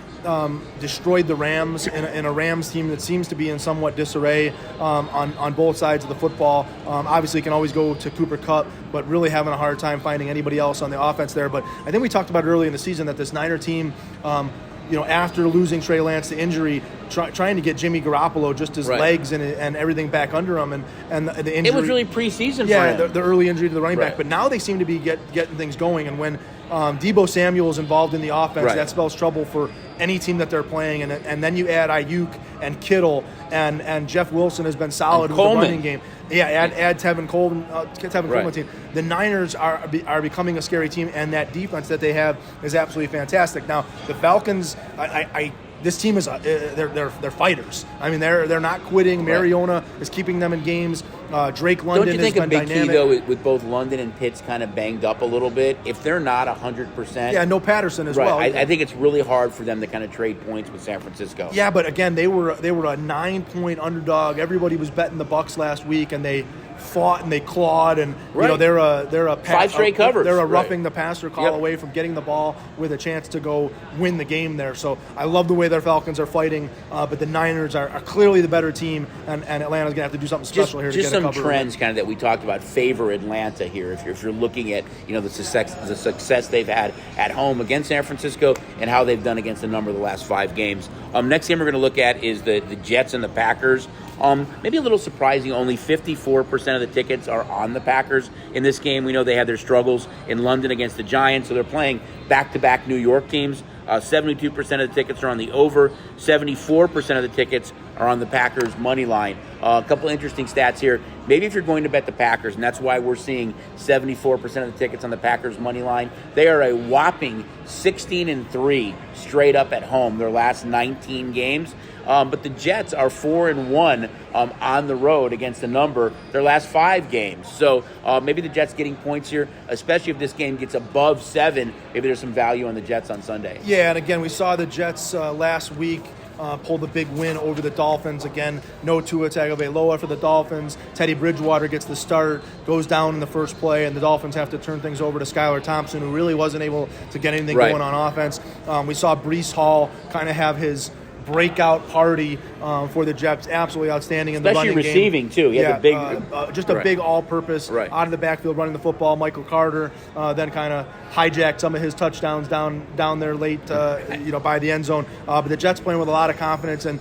destroyed the Rams in a Rams team that seems to be in somewhat disarray on both sides of the football. Obviously, you can always go to Cooper Kupp, but really having a hard time finding anybody else on the offense there. But I think we talked about early in the season that this Niner team, after losing Trey Lance to injury, trying to get Jimmy Garoppolo just his legs and everything back under him, and the injury. It was really preseason for him. Yeah, the early injury to the running back. But now they seem to be getting things going, and when Deebo Samuel is involved in the offense, that spells trouble for any team that they're playing, and then you add Ayuk and Kittle, and Jeff Wilson has been solid with the running game. Yeah, add Tevin Coleman to the team. The Niners are becoming a scary team, and that defense that they have is absolutely fantastic. Now the Falcons, this team is they're fighters. I mean, they're not quitting. Mariota is keeping them in games. Drake London Don't you think has a been big dynamic. key, though, with both London and Pitts kind of banged up a little bit, if they're not 100%. Yeah, no Patterson as well. I think it's really hard for them to kind of trade points with San Francisco. Yeah, but again, they were a 9-point underdog. Everybody was betting the Bucs last week, and they fought and they clawed, and they're a 5 straight covers. They're a roughing the passer call away from getting the ball with a chance to go win the game there. So I love the way their Falcons are fighting, but the Niners are clearly the better team, and Atlanta's gonna have to do something special here to get a cover. Just some trends kind of that we talked about favor Atlanta here. If you're looking at the success they've had at home against San Francisco and how they've done against a number of the last 5 games. Next game we're going to look at is the Jets and the Packers. Maybe a little surprising, only 54% of the tickets are on the Packers in this game. We know they had their struggles in London against the Giants, so they're playing back-to-back New York teams. 72% of the tickets are on the over. 74% of the tickets are on the Packers' money line. A couple interesting stats here. Maybe if you're going to bet the Packers, and that's why we're seeing 74% of the tickets on the Packers' money line, they are a whopping 16-3 straight up at home their last 19 games. But the Jets are 4-1 on the road against the number their last 5 games. So maybe the Jets getting points here, especially if this game gets above 7. Maybe there's some value on the Jets on Sunday. Yeah, and again, we saw the Jets last week pull the big win over the Dolphins. Again, no Tua Tagovailoa for the Dolphins. Teddy Bridgewater gets the start, goes down in the first play, and the Dolphins have to turn things over to Skylar Thompson, who really wasn't able to get anything going on offense. We saw Breece Hall kind of have his breakout party for the Jets, absolutely outstanding in the running game. Especially receiving, too. He had the big all-purpose out of the backfield running the football. Michael Carter then kind of hijacked some of his touchdowns down there late, by the end zone. But the Jets playing with a lot of confidence, and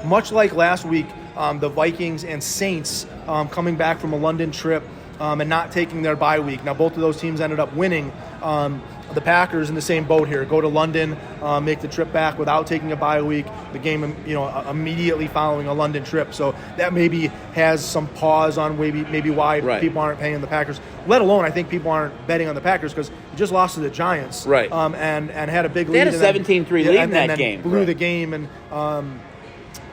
much like last week, the Vikings and Saints coming back from a London trip and not taking their bye week. Now, both of those teams ended up winning. The Packers in the same boat here. Go to London, make the trip back without taking a bye week. The game, immediately following a London trip. So that maybe has some pause on maybe why people aren't paying the Packers. Let alone, I think people aren't betting on the Packers because you just lost to the Giants. Right. And had a big lead. They had a 17-3 lead in that game. Blew the game, and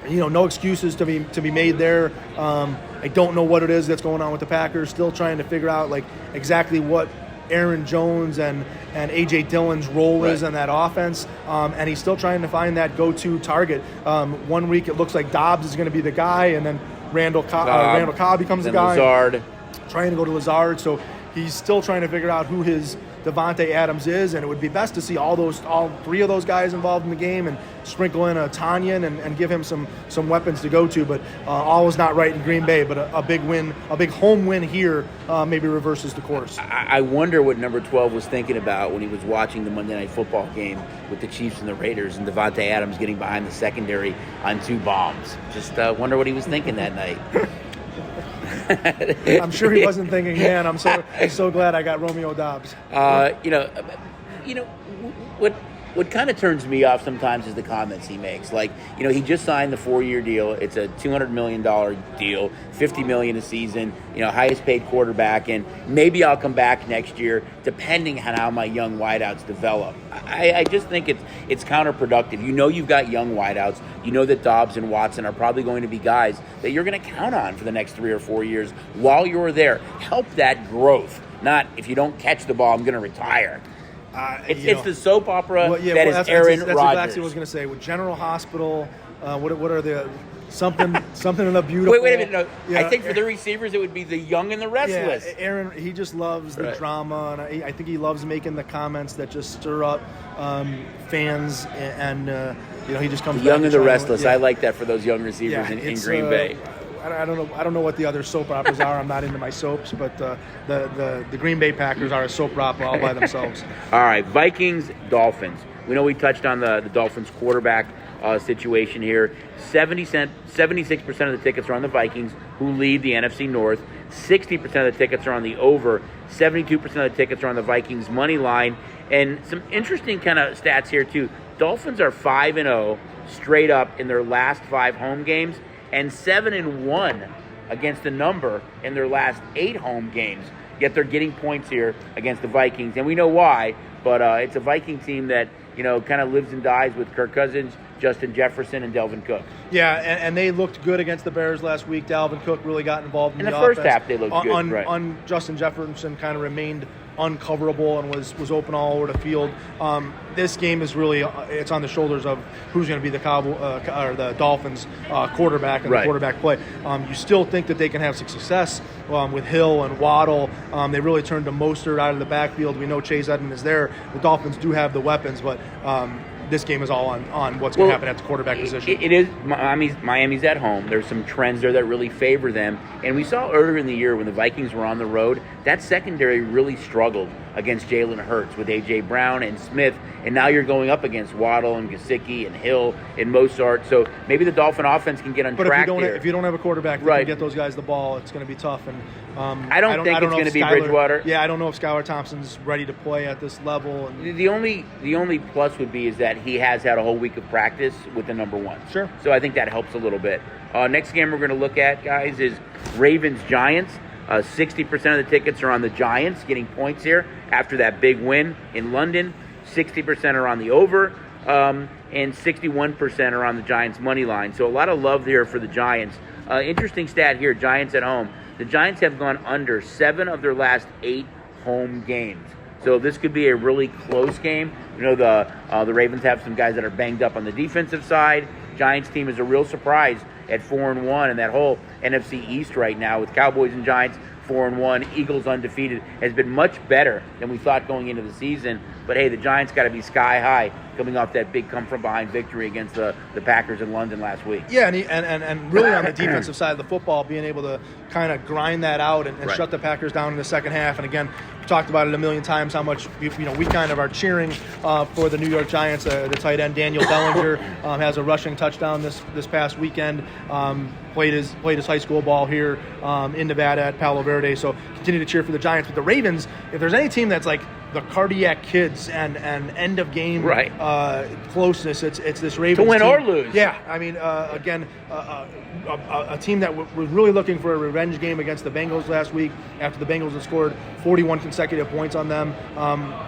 no excuses to be made there. I don't know what it is that's going on with the Packers. Still trying to figure out exactly what Aaron Jones and A.J. Dillon's role is in that offense, and he's still trying to find that go-to target. 1 week it looks like Dobbs is going to be the guy, and then Randall Cobb becomes the guy. Lazard. Trying to go to Lazard, so he's still trying to figure out who his Devontae Adams is, and it would be best to see all 3 of those guys involved in the game and sprinkle in a Tanyan and give him some weapons to go to. But all is not right in Green Bay, but a big win, a big home win here maybe reverses the course. I wonder what number 12 was thinking about when he was watching the Monday Night Football game with the Chiefs and the Raiders and Devontae Adams getting behind the secondary on 2 bombs. Just wonder what he was thinking that night. I'm sure he wasn't thinking, man, I'm so glad I got Romeo Dobbs. What kind of turns me off sometimes is the comments he makes. He just signed the 4-year deal. It's a $200 million deal, $50 million a season, highest paid quarterback, and maybe I'll come back next year depending on how my young wideouts develop. I just think it's counterproductive. You've got young wideouts. You know that Dobbs and Watson are probably going to be guys that you're going to count on for the next 3 or 4 years while you're there. Help that growth, not if you don't catch the ball, I'm going to retire. It's the soap opera that is Aaron Rodgers. That's exactly what I was going to say. With General Hospital, what are the something in the beautiful. Wait a minute. No. Yeah, I think for the receivers, it would be the young and the restless. Yeah, Aaron, he just loves the drama, and I think he loves making the comments that just stir up fans, and he just comes. The young back and the to restless. Yeah. I like that for those young receivers in Green Bay. I don't know what the other soap operas are. I'm not into my soaps, but the Green Bay Packers are a soap opera all by themselves. All right, Vikings Dolphins. We know we touched on the Dolphins quarterback situation here. 76% of the tickets are on the Vikings, who lead the NFC North. 60% of the tickets are on the over. 72% of the tickets are on the Vikings money line. And some interesting kind of stats here too. Dolphins are 5-0 straight up in their last 5 home games, and 7-1 against the number in their last 8 home games. Yet they're getting points here against the Vikings, and we know why. But it's a Viking team that kind of lives and dies with Kirk Cousins, Justin Jefferson, and Delvin Cook. Yeah, and they looked good against the Bears last week. Dalvin Cook really got involved in the offense. first half. They looked good. Right. Justin Jefferson kind of remained uncoverable and was open all over the field. This game is really it's on the shoulders of who's going to be the the Dolphins quarterback and the quarterback play. You still think that they can have success with Hill and Waddle. They really turned to Mostert out of the backfield. We know Chase Edmonds is there. The Dolphins do have the weapons, but this game is all on what's going to happen at the quarterback position. It is. Miami's at home. There's some trends there that really favor them. And we saw earlier in the year when the Vikings were on the road, that secondary really struggled against Jalen Hurts with A.J. Brown and Smith. And now you're going up against Waddle and Gesicki and Hill and Mostert. So maybe the Dolphin offense can get on track here. If you don't have a quarterback that can get those guys the ball, it's going to be tough. And I don't think it's going to be Bridgewater. Yeah, I don't know if Skylar Thompson's ready to play at this level. And the only plus would be is that he has had a whole week of practice with the number one. Sure. So I think that helps a little bit. Next game we're going to look at, guys, is Ravens-Giants. 60% of the tickets are on the Giants, getting points here after that big win in London. 60% are on the over, and 61% are on the Giants' money line. So a lot of love there for the Giants. Interesting stat here, Giants at home. The Giants have gone under 7 of their last 8 home games. So this could be a really close game. The Ravens have some guys that are banged up on the defensive side. Giants team is a real surprise at 4-1, and that whole NFC East right now with Cowboys and Giants 4-1, Eagles undefeated, has been much better than we thought going into the season. But hey, the Giants got to be sky high coming off that big come-from-behind victory against the Packers in London last week. Yeah, and really on the defensive side of the football, being able to kind of grind that out and shut the Packers down in the second half. And again, we talked about it a million times how much we kind of are cheering for the New York Giants. The tight end Daniel Bellinger has a rushing touchdown this past weekend. Played his high school ball here in Nevada at Palo Verde. So continue to cheer for the Giants. But the Ravens, if there's any team that's like the cardiac kids and end of game closeness, it's this Ravens to win team. Or lose. Yeah, I mean, again, a team that was really looking for a revenge game against the Bengals last week after the Bengals had scored 41 consecutive points on them.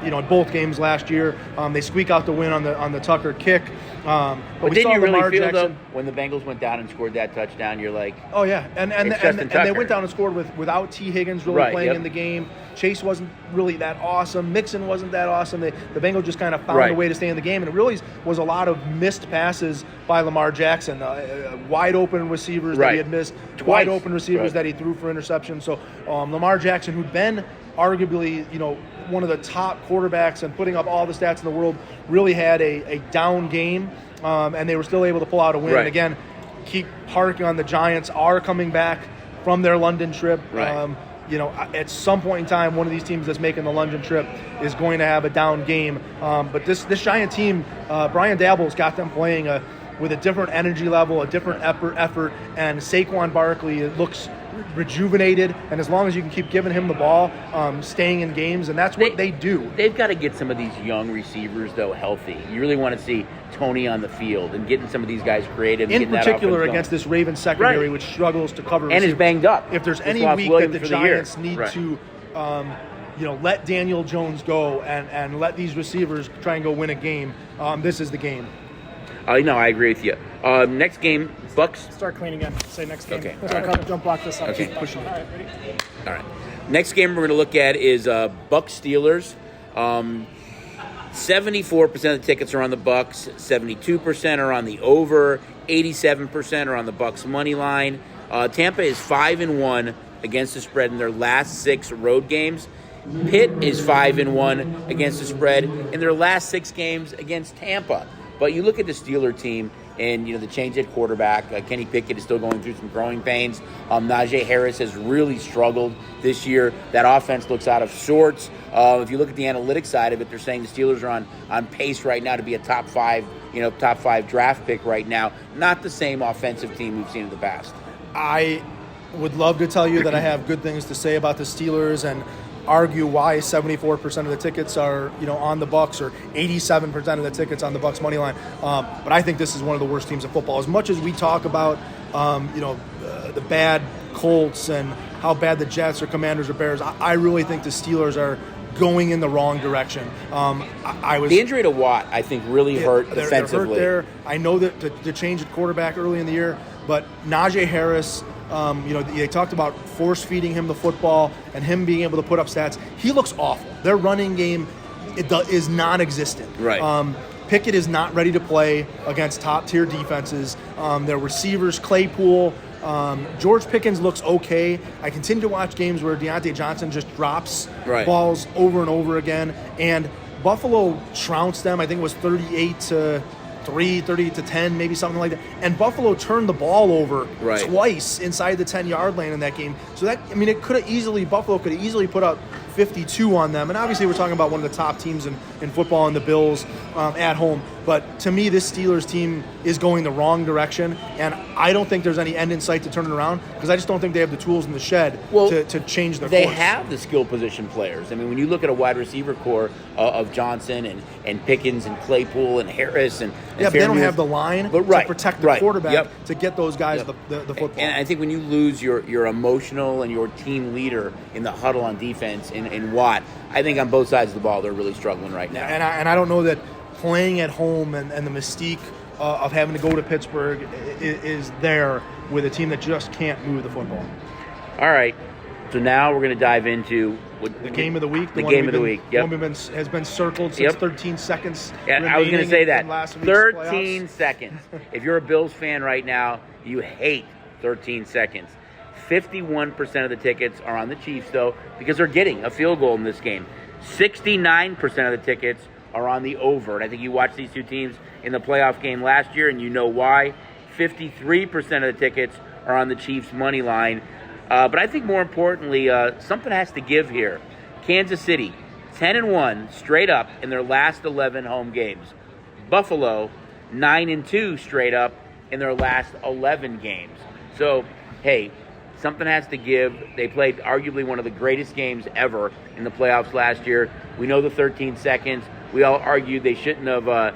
In both games last year, they squeak out the win on the Tucker kick. But didn't you really feel though when the Bengals went down and scored that touchdown? You're like, oh yeah, and they went down and scored without T. Higgins really playing in the game. Chase wasn't really that awesome. Mixon wasn't that awesome. The Bengals just kind of found a way to stay in the game, and it really was a lot of missed passes by Lamar Jackson, wide open receivers that he had missed, wide open receivers that he threw for interception. So Lamar Jackson, who'd been arguably one of the top quarterbacks and putting up all the stats in the world, really had a down game, and they were still able to pull out a win. And again, keep harking on the Giants are coming back from their London trip. At some point in time, one of these teams that's making the London trip is going to have a down game. But this Giant team, Brian Daboll's got them playing with a different energy level, a different effort, and Saquon Barkley looks rejuvenated, and as long as you can keep giving him the ball, staying in games, and that's what they do. They've got to get some of these young receivers, though, healthy. You really want to see Tony on the field and getting some of these guys creative. In particular against this Ravens secondary, which struggles to cover and is banged up. If there's any week that the Giants need to let Daniel Jones go and let these receivers try and go win a game, this is the game. No, I agree with you. Next game, Bucks. Start clean again. Say next game. Okay. Don't block this up. Okay. Keep pushing it. All right, ready? All right. Next game we're going to look at is Bucks Steelers. 74% of the tickets are on the Bucks, 72% are on the over, 87% are on the Bucks money line. Tampa is 5-1 against the spread in their last 6 road games. Pitt is 5-1 against the spread in their last 6 games against Tampa. But you look at the Steeler team, and the change at quarterback. Kenny Pickett is still going through some growing pains. Najee Harris has really struggled this year. That offense looks out of sorts. If you look at the analytics side of it, they're saying the Steelers are on pace right now to be a top 5 draft pick right now. Not the same offensive team we've seen in the past. I would love to tell you that I have good things to say about the Steelers and argue why 74% of the tickets are on the Bucks or 87% of the tickets on the Bucks money line. But I think this is one of the worst teams in football. As much as we talk about the bad Colts and how bad the Jets or Commanders or Bears, I really think the Steelers are going in the wrong direction. The injury to Watt, I think, really hurt defensively. They're hurt there. I know that the change at quarterback early in the year, but Najee Harris, they talked about force-feeding him the football and him being able to put up stats. He looks awful. Their running game is non-existent. Right. Pickett is not ready to play against top-tier defenses. Their receivers, Claypool, George Pickens looks okay. I continue to watch games where Deontay Johnson just drops balls over and over again. And Buffalo trounced them. I think it was 38-3, 38-10, maybe something like that. And Buffalo turned the ball over twice inside the 10-yard line in that game. So Buffalo could have easily put up 52 on them. And obviously we're talking about one of the top teams in football and the Bills at home. But to me, this Steelers team is going the wrong direction. And I don't think there's any end in sight to turn it around because I just don't think they have the tools in the shed to change their course. They have the skill position players. I mean, when you look at a wide receiver core of Johnson and Pickens and Claypool and Harris but they don't have the line to protect the quarterback to get those guys the football. And I think when you lose your emotional and your team leader in the huddle on defense in Watt, I think on both sides of the ball they're really struggling right now. And I don't know that playing at home and the mystique of having to go to Pittsburgh is there with a team that just can't move the football. All right. So now we're going to dive into the game of the week. The game of the week. Yep. The one has been circled since 13 seconds. Yeah, I was going to say that. 13 playoffs. seconds. If you're a Bills fan right now, you hate 13 seconds. 51% of the tickets are on the Chiefs, though, because they're getting a field goal in this game. 69% of the tickets are on the over. And I think you watched these two teams in the playoff game last year, and you know why. 53% of the tickets are on the Chiefs' money line. But I think more importantly, something has to give here. Kansas City, 10-1 straight up in their last 11 home games. Buffalo, 9-2 straight up in their last 11 games. So, hey, something has to give. They played arguably one of the greatest games ever in the playoffs last year. We know the 13 seconds. We all argued they shouldn't have,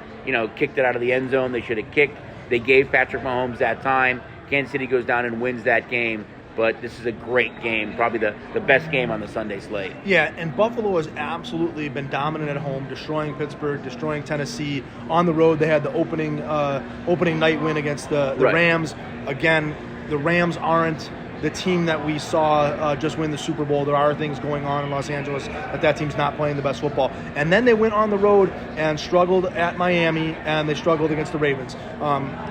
kicked it out of the end zone. They should have kicked. They gave Patrick Mahomes that time. Kansas City goes down and wins that game. But this is a great game, probably the best game on the Sunday slate. Yeah, and Buffalo has absolutely been dominant at home, destroying Pittsburgh, destroying Tennessee. On the road, they had the opening night win against the Rams. Again, the Rams aren't the team that we saw just win the Super Bowl. There are things going on in Los Angeles that team's not playing the best football. And then they went on the road and struggled at Miami, and they struggled against the Ravens.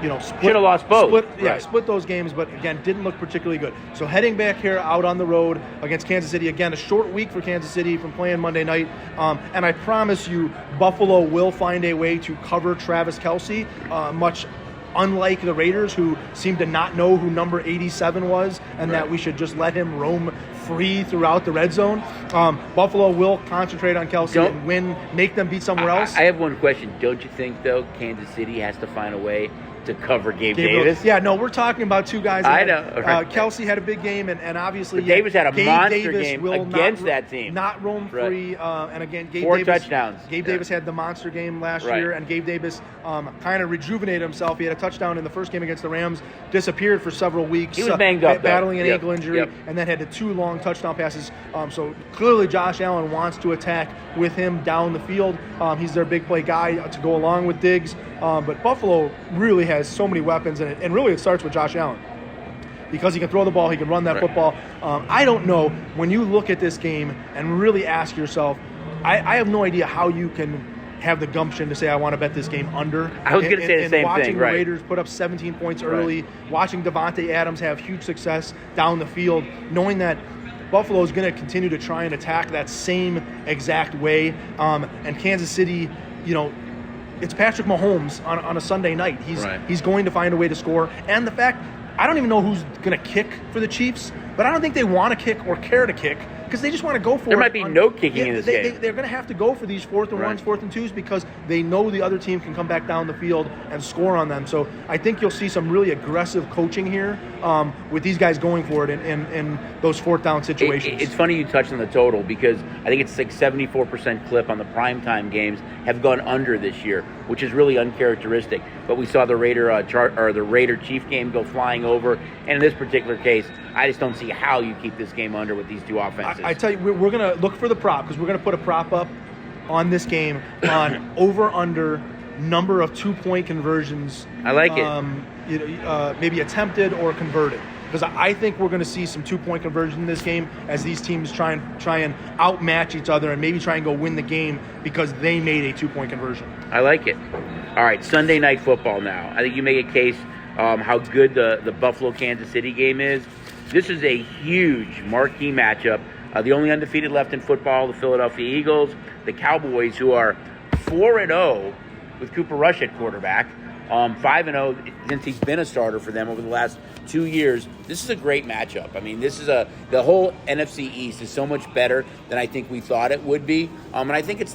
Should have lost both. Split those games, but again, didn't look particularly good. So heading back here out on the road against Kansas City, again, a short week for Kansas City from playing Monday night. And I promise you, Buffalo will find a way to cover Travis Kelce, much unlike the Raiders, who seem to not know who number 87 was and that we should just let him roam free throughout the red zone. Buffalo will concentrate on Kelce and win, make them beat somewhere else. I have one question. Don't you think, though, Kansas City has to find a way to cover Gabe Davis? Yeah, no, we're talking about two guys. I know. Kelce had a big game, and obviously Davis had a monster Davis game against that team. Not roam free, and again, Gabe 4 Davis, touchdowns. Gabe Davis had the monster game last year, and Gabe Davis kind of rejuvenated himself. He had a touchdown in the first game against the Rams, disappeared for several weeks. He was banged up, battling an ankle injury, and then had the 2 long touchdown passes. So clearly Josh Allen wants to attack with him down the field. He's their big play guy to go along with Diggs. But Buffalo really has so many weapons, and really it starts with Josh Allen. Because he can throw the ball, he can run that football. I don't know, when you look at this game and really ask yourself, I have no idea how you can have the gumption to say, I want to bet this game under. I was going to say the same watching thing, the right. Raiders put up 17 points early, watching Devontae Adams have huge success down the field, knowing that Buffalo is going to continue to try and attack that same exact way. And Kansas City, it's Patrick Mahomes on a Sunday night. He's going to find a way to score. And the fact, I don't even know who's going to kick for the Chiefs, but I don't think they want to kick or care to kick because they just want to go for it. There might be no kicking in this game. They're going to have to go for these 4th and 1s, 4th and 2s because they know the other team can come back down the field and score on them. So I think you'll see some really aggressive coaching here with these guys going for it in those 4th down situations. It's funny you touched on the total because I think it's like 74% clip on the primetime games have gone under this year, which is really uncharacteristic. But we saw the Raider Chief game go flying over, and in this particular case, I just don't see how you keep this game under with these two offenses. I tell you, we're going to look for the prop because we're going to put a prop up on this game on over-under number of 2-point conversions. I like it. Maybe attempted or converted. Because I think we're going to see some 2-point conversion in this game as these teams try and outmatch each other and maybe try and go win the game because they made a 2-point conversion. I like it. All right, Sunday Night Football now. I think you make a case how good the Buffalo-Kansas City game is. This is a huge marquee matchup. The only undefeated left in football, the Philadelphia Eagles, the Cowboys, who are 4-0 with Cooper Rush at quarterback, 5-0 since he's been a starter for them over the last 2 years. This is a great matchup. I mean, the whole NFC East is so much better than I think we thought it would be. And I think it's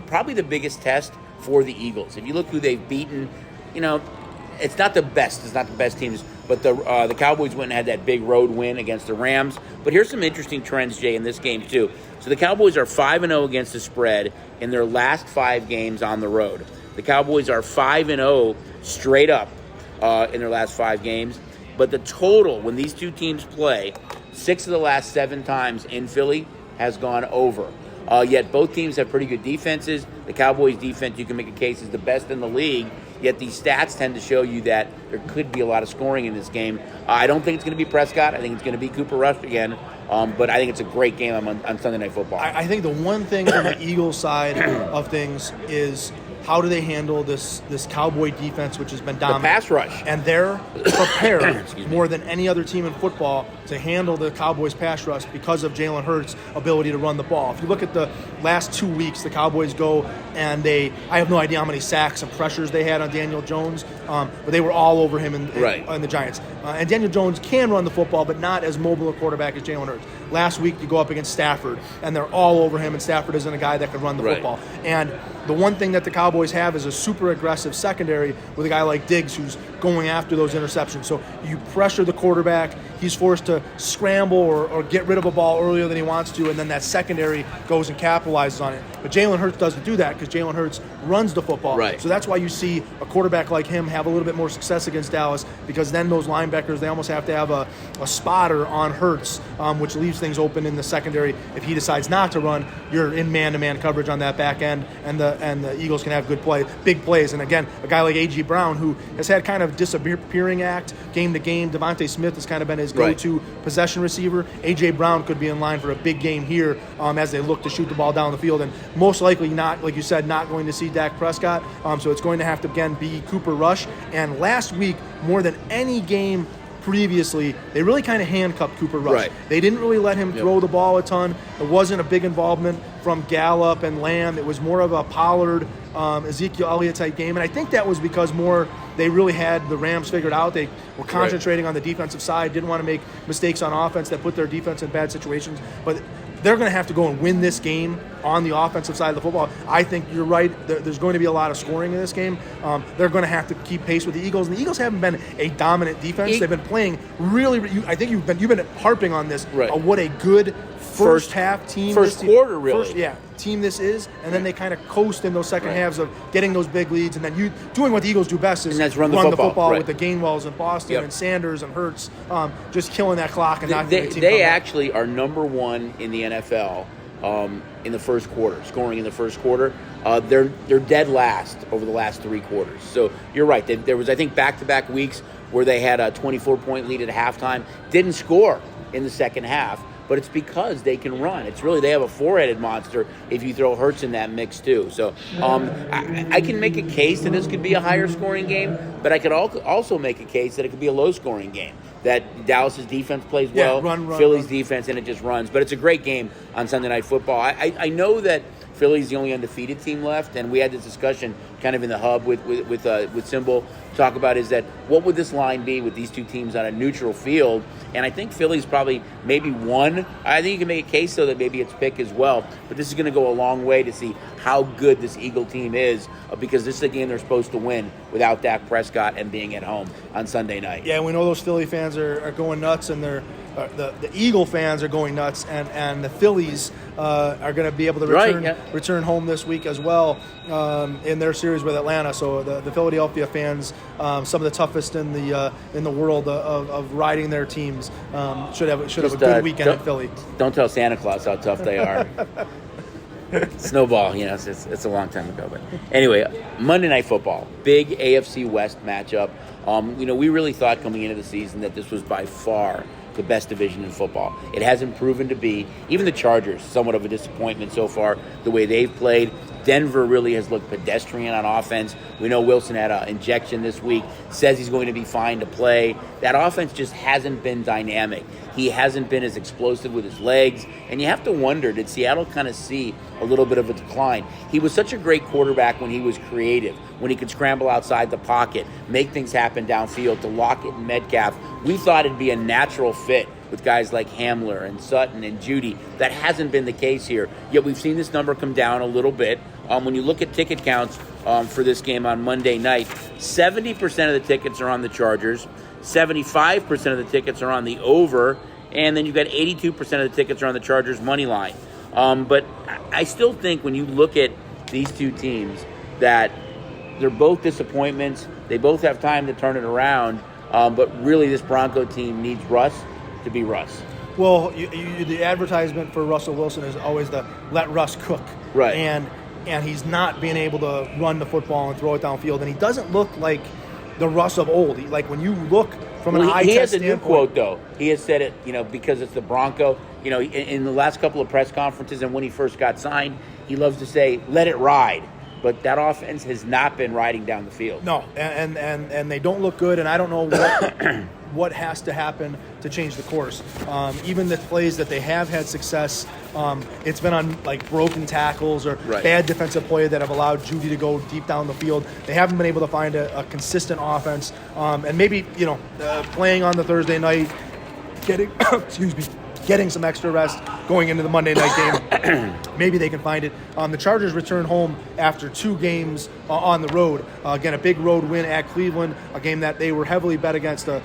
probably the biggest test for the Eagles. If you look who they've beaten, it's not the best. It's not the best teams. But the Cowboys went and had that big road win against the Rams. But here's some interesting trends, Jay, in this game, too. So the Cowboys are 5-0 against the spread in their last 5 games on the road. The Cowboys are 5-0 straight up in their last 5 games. But the total, when these two teams play, 6 of the last 7 times in Philly has gone over. Yet both teams have pretty good defenses. The Cowboys' defense, you can make a case, is the best in the league. Yet these stats tend to show you that there could be a lot of scoring in this game. I don't think it's going to be Prescott. I think it's going to be Cooper Rush again. But I think it's a great game on Sunday Night Football. I think the one thing from the Eagles side of things is how do they handle this Cowboy defense, which has been dominant. The pass rush. And they're prepared more than any other team in football to handle the Cowboys' pass rush because of Jalen Hurts' ability to run the ball. If you look at the last 2 weeks, the Cowboys go and I have no idea how many sacks and pressures they had on Daniel Jones, but they were all over him in the Giants. And Daniel Jones can run the football, but not as mobile a quarterback as Jalen Hurts. Last week, you go up against Stafford, and they're all over him, and Stafford isn't a guy that can run the football. And the one thing that the Cowboys have is a super aggressive secondary with a guy like Diggs who's going after those interceptions. So you pressure the quarterback, he's forced to scramble or get rid of a ball earlier than he wants to, and then that secondary goes and capitalizes on it. But Jalen Hurts doesn't do that because Jalen Hurts runs the football. Right. So that's why you see a quarterback like him have a little bit more success against Dallas, because then those linebackers, they almost have to have a spotter on Hurts, which leaves things open in the secondary. If he decides not to run, you're in man-to-man coverage on that back end, and the Eagles can have big plays. And again, a guy like A.J. Brown, who has had kind of disappearing act game to game. Devontae Smith has kind of been his go-to possession receiver. A.J. Brown could be in line for a big game here as they look to shoot the ball down the field, and most likely not, like you said, not going to see Dak Prescott. So it's going to have to, again, be Cooper Rush. And last week, more than any game previously, they really kind of handcuffed Cooper Rush. Right. They didn't really let him throw the ball a ton. It wasn't a big involvement from Gallup and Lamb. It was more of a Pollard, Ezekiel Elliott type game. And I think that was because they really had the Rams figured out. They were concentrating on the defensive side, didn't want to make mistakes on offense that put their defense in bad situations. But they're going to have to go and win this game on the offensive side of the football. I think you're right. There's going to be a lot of scoring in this game. They're going to have to keep pace with the Eagles. And the Eagles haven't been a dominant defense. They've been playing really. I think you've been harping on this. Right. What a good first half team. First quarter, really. Team this is. And then they kind of coast in those second halves of getting those big leads. And then you doing what the Eagles do best is run the football with the Gainwells in Boston and Sanders and Hurts, just killing that clock and not getting the team. They actually are number 1 in the NFL in the first quarter, scoring in the first quarter. They're dead last over the last 3 quarters. So you're right. There was, I think, back-to-back weeks where they had a 24-point lead at halftime, didn't score in the second half, but it's because they can run. It's really, they have a four-headed monster if you throw Hurts in that mix too. So I can make a case that this could be a higher scoring game, but I could also make a case that it could be a low scoring game, that Dallas's defense plays well, Philly's defense, and it just runs. But it's a great game on Sunday Night Football. I know that Philly's the only undefeated team left, and we had this discussion kind of in the hub with Symbol talk about is that what would this line be with these two teams on a neutral field? And I think Philly's probably maybe one. I think you can make a case, though, that maybe it's pick as well. But this is going to go a long way to see how good this Eagle team is, because this is a game they're supposed to win without Dak Prescott and being at home on Sunday night. Yeah, we know those Philly fans are going nuts, and they're the Eagle fans are going nuts, and the Phillies are going to be able to return home this week as well in their series with Atlanta. So the Philadelphia fans, some of the toughest in the world of riding their teams, should have a good weekend in Philly. Don't tell Santa Claus how tough they are. Snowball, it's a long time ago. But anyway, Monday Night Football, big AFC West matchup. We really thought coming into the season that this was by far the best division in football. It hasn't proven to be. Even the Chargers, somewhat of a disappointment so far, the way they've played. Denver really has looked pedestrian on offense. We know Wilson had an injection this week, says he's going to be fine to play. That offense just hasn't been dynamic. He hasn't been as explosive with his legs, and you have to wonder, did Seattle kind of see a little bit of a decline? He was such a great quarterback when he was creative, when he could scramble outside the pocket, make things happen downfield to Lockett and Metcalf. We thought it'd be a natural fit with guys like Hamler and Sutton and Judy. That hasn't been the case here. Yet we've seen this number come down a little bit. When you look at ticket counts for this game on Monday night, 70% of the tickets are on the Chargers, 75% of the tickets are on the over, and then you've got 82% of the tickets are on the Chargers money line. But I still think when you look at these two teams that they're both disappointments. They both have time to turn it around, but really this Bronco team needs Russ to be Russ. Well, the advertisement for Russell Wilson is always the let Russ cook. Right. And he's not being able to run the football and throw it downfield. And he doesn't look like the Russ of old. Like when you look from an eye test standpoint. He has a new quote, though. He has said it, because it's the Bronco. In the last couple of press conferences and when he first got signed, he loves to say, let it ride. But that offense has not been riding down the field. No, and they don't look good, and I don't know what has to happen to change the course. Even the plays that they have had success, it's been on broken tackles or bad defensive play that have allowed Judy to go deep down the field. They haven't been able to find a consistent offense, and maybe playing on the Thursday night, getting some extra rest going into the Monday night game. Maybe they can find it. The Chargers return home after 2 games on the road. Again, a big road win at Cleveland, a game that they were heavily bet against. A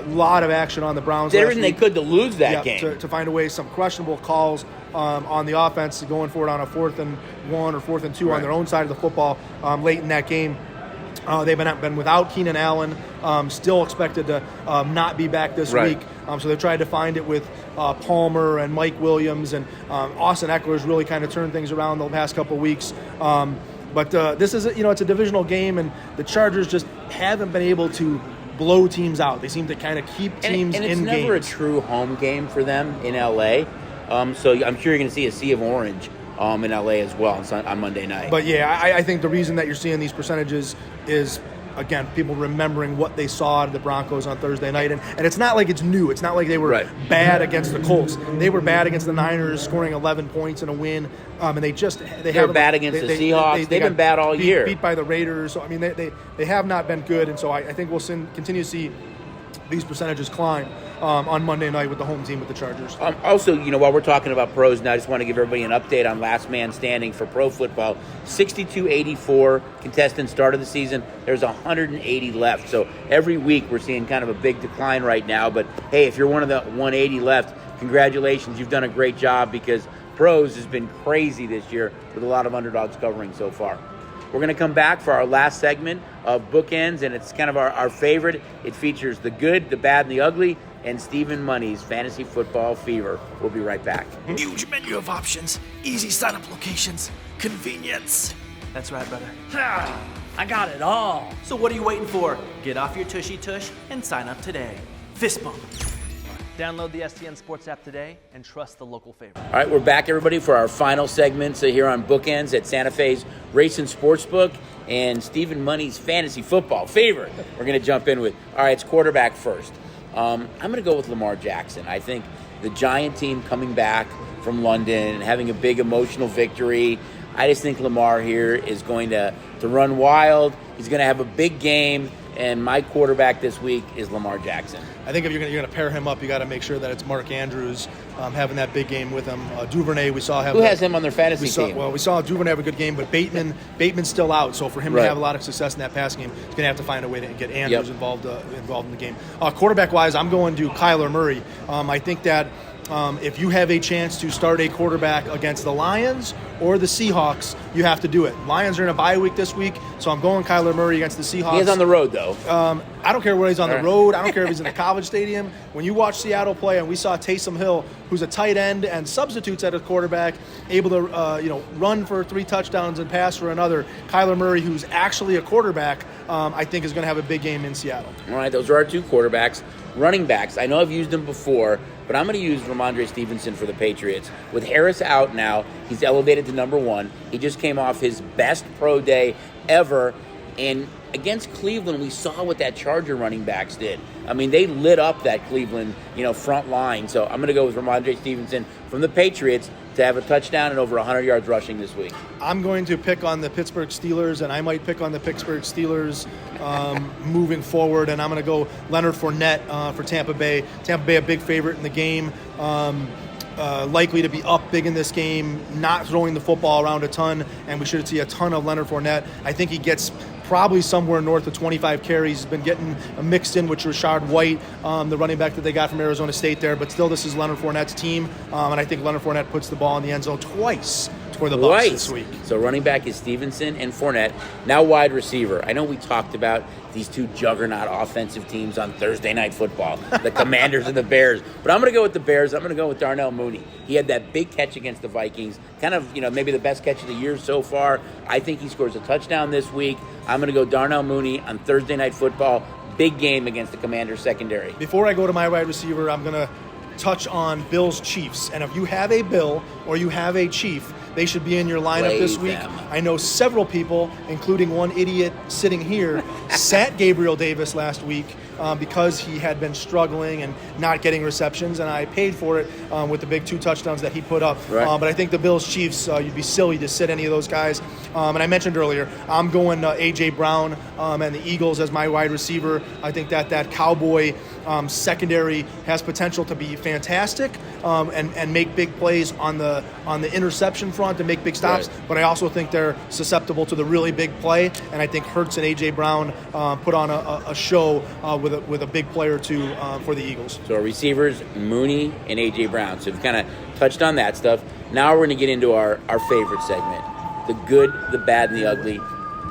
lot of action on the Browns. Did everything they could to lose that game. To find a way, some questionable calls on the offense, going for it on a 4th and 1 or 4th and 2 on their own side of the football late in that game. They've been without Keenan Allen, still expected to not be back this week. So they tried to find it with Palmer and Mike Williams, and Austin Eckler's really kind of turned things around the past couple of weeks. But this is it's a divisional game, and the Chargers just haven't been able to blow teams out. They seem to kind of keep teams in games. And it's never a true home game for them in LA. So I'm sure you're going to see a sea of orange in LA as well on Monday night. But yeah, I think the reason that you're seeing these percentages is, again, people remembering what they saw out of the Broncos on Thursday night. And it's not like it's new. It's not like they were bad against the Colts. They were bad against the Niners, scoring 11 points in a win. And they were bad against the Seahawks. They've been bad all year. Beat by the Raiders. So, I mean, they have not been good. And so I think we'll continue to see these percentages climb on Monday night with the home team with the Chargers. Also, while we're talking about pros now, I just want to give everybody an update on last man standing for pro football. 62-84 contestants started the season. There's 180 left. So every week we're seeing kind of a big decline right now. But, hey, if you're one of the 180 left, congratulations. You've done a great job because pros has been crazy this year with a lot of underdogs covering so far. We're going to come back for our last segment of Bookends, and it's kind of our favorite. It features the good, the bad, and the ugly, and Stephen Money's Fantasy Football Fever. We'll be right back. Huge menu of options, easy sign-up locations, convenience. That's right, brother. I got it all. So what are you waiting for? Get off your tushy tush and sign up today. Fist bump. Download the STN Sports app today and trust the local favorite. All right, we're back, everybody, for our final segment here on Bookends at Santa Fe's Racing Sportsbook and Stephen Money's fantasy football favorite. We're going to jump in with, all right, it's quarterback first. I'm going to go with Lamar Jackson. I think the Giant team coming back from London and having a big emotional victory. I just think Lamar here is going to run wild. He's going to have a big game. And my quarterback this week is Lamar Jackson. I think if you're going to pair him up, you got to make sure that it's Mark Andrews having that big game with him. Duvernay, we saw have. Who has him on their fantasy team? Well, we saw Duvernay have a good game, but Bateman's still out. So for him to have a lot of success in that passing game, he's going to have to find a way to get Andrews involved in the game. Quarterback-wise, I'm going to Kyler Murray. I think that if you have a chance to start a quarterback against the Lions or the Seahawks, you have to do it. Lions are in a bye week this week, so I'm going Kyler Murray against the Seahawks. He's on the road, though. I don't care where he's on the road. I don't care if he's in a college stadium. When you watch Seattle play, and we saw Taysom Hill, who's a tight end and substitutes at a quarterback, able to run for 3 touchdowns and pass for another. Kyler Murray, who's actually a quarterback, I think is going to have a big game in Seattle. All right, those are our 2 quarterbacks. Running backs, I know I've used them before, but I'm going to use Ramondre Stevenson for the Patriots. With Harris out now, he's elevated to number 1. He just came off his best pro day ever. And against Cleveland, we saw what that Charger running backs did. I mean, they lit up that Cleveland, front line. So I'm going to go with Ramondre Stevenson from the Patriots to have a touchdown and over 100 yards rushing this week. I'm going to pick on the Pittsburgh Steelers, and I might pick on the Pittsburgh Steelers moving forward, and I'm going to go Leonard Fournette for Tampa Bay. Tampa Bay a big favorite in the game. Likely to be up big in this game, not throwing the football around a ton, and we should see a ton of Leonard Fournette. I think he gets probably somewhere north of 25 carries. He's been getting mixed in with Rashard White, the running back that they got from Arizona State there, but still this is Leonard Fournette's team, and I think Leonard Fournette puts the ball in the end zone twice for the Bucs this week. So running back is Stevenson and Fournette. Now wide receiver. I know we talked about these 2 juggernaut offensive teams on Thursday Night Football, the Commanders and the Bears. But I'm going to go with the Bears. I'm going to go with Darnell Mooney. He had that big catch against the Vikings, kind of, maybe the best catch of the year so far. I think he scores a touchdown this week. I'm going to go Darnell Mooney on Thursday Night Football. Big game against the Commanders secondary. Before I go to my wide receiver, I'm going to touch on Bills Chiefs. And if you have a Bill or you have a Chief, they should be in your lineup this week. I know several people, including one idiot sitting here, sat Gabriel Davis last week because he had been struggling and not getting receptions, and I paid for it with the big 2 touchdowns that he put up. Right. But I think the Bills Chiefs, you'd be silly to sit any of those guys. And I mentioned earlier, I'm going A.J. Brown and the Eagles as my wide receiver. I think that Cowboy secondary has potential to be fantastic and make big plays on the interception front to make big stops, but I also think they're susceptible to the really big play, and I think Hurts and A.J. Brown put on a show with a big player or 2 for the Eagles. So our receivers, Mooney and A.J. Brown. So we've kind of touched on that stuff. Now we're going to get into our favorite segment, the good, the bad, and the ugly.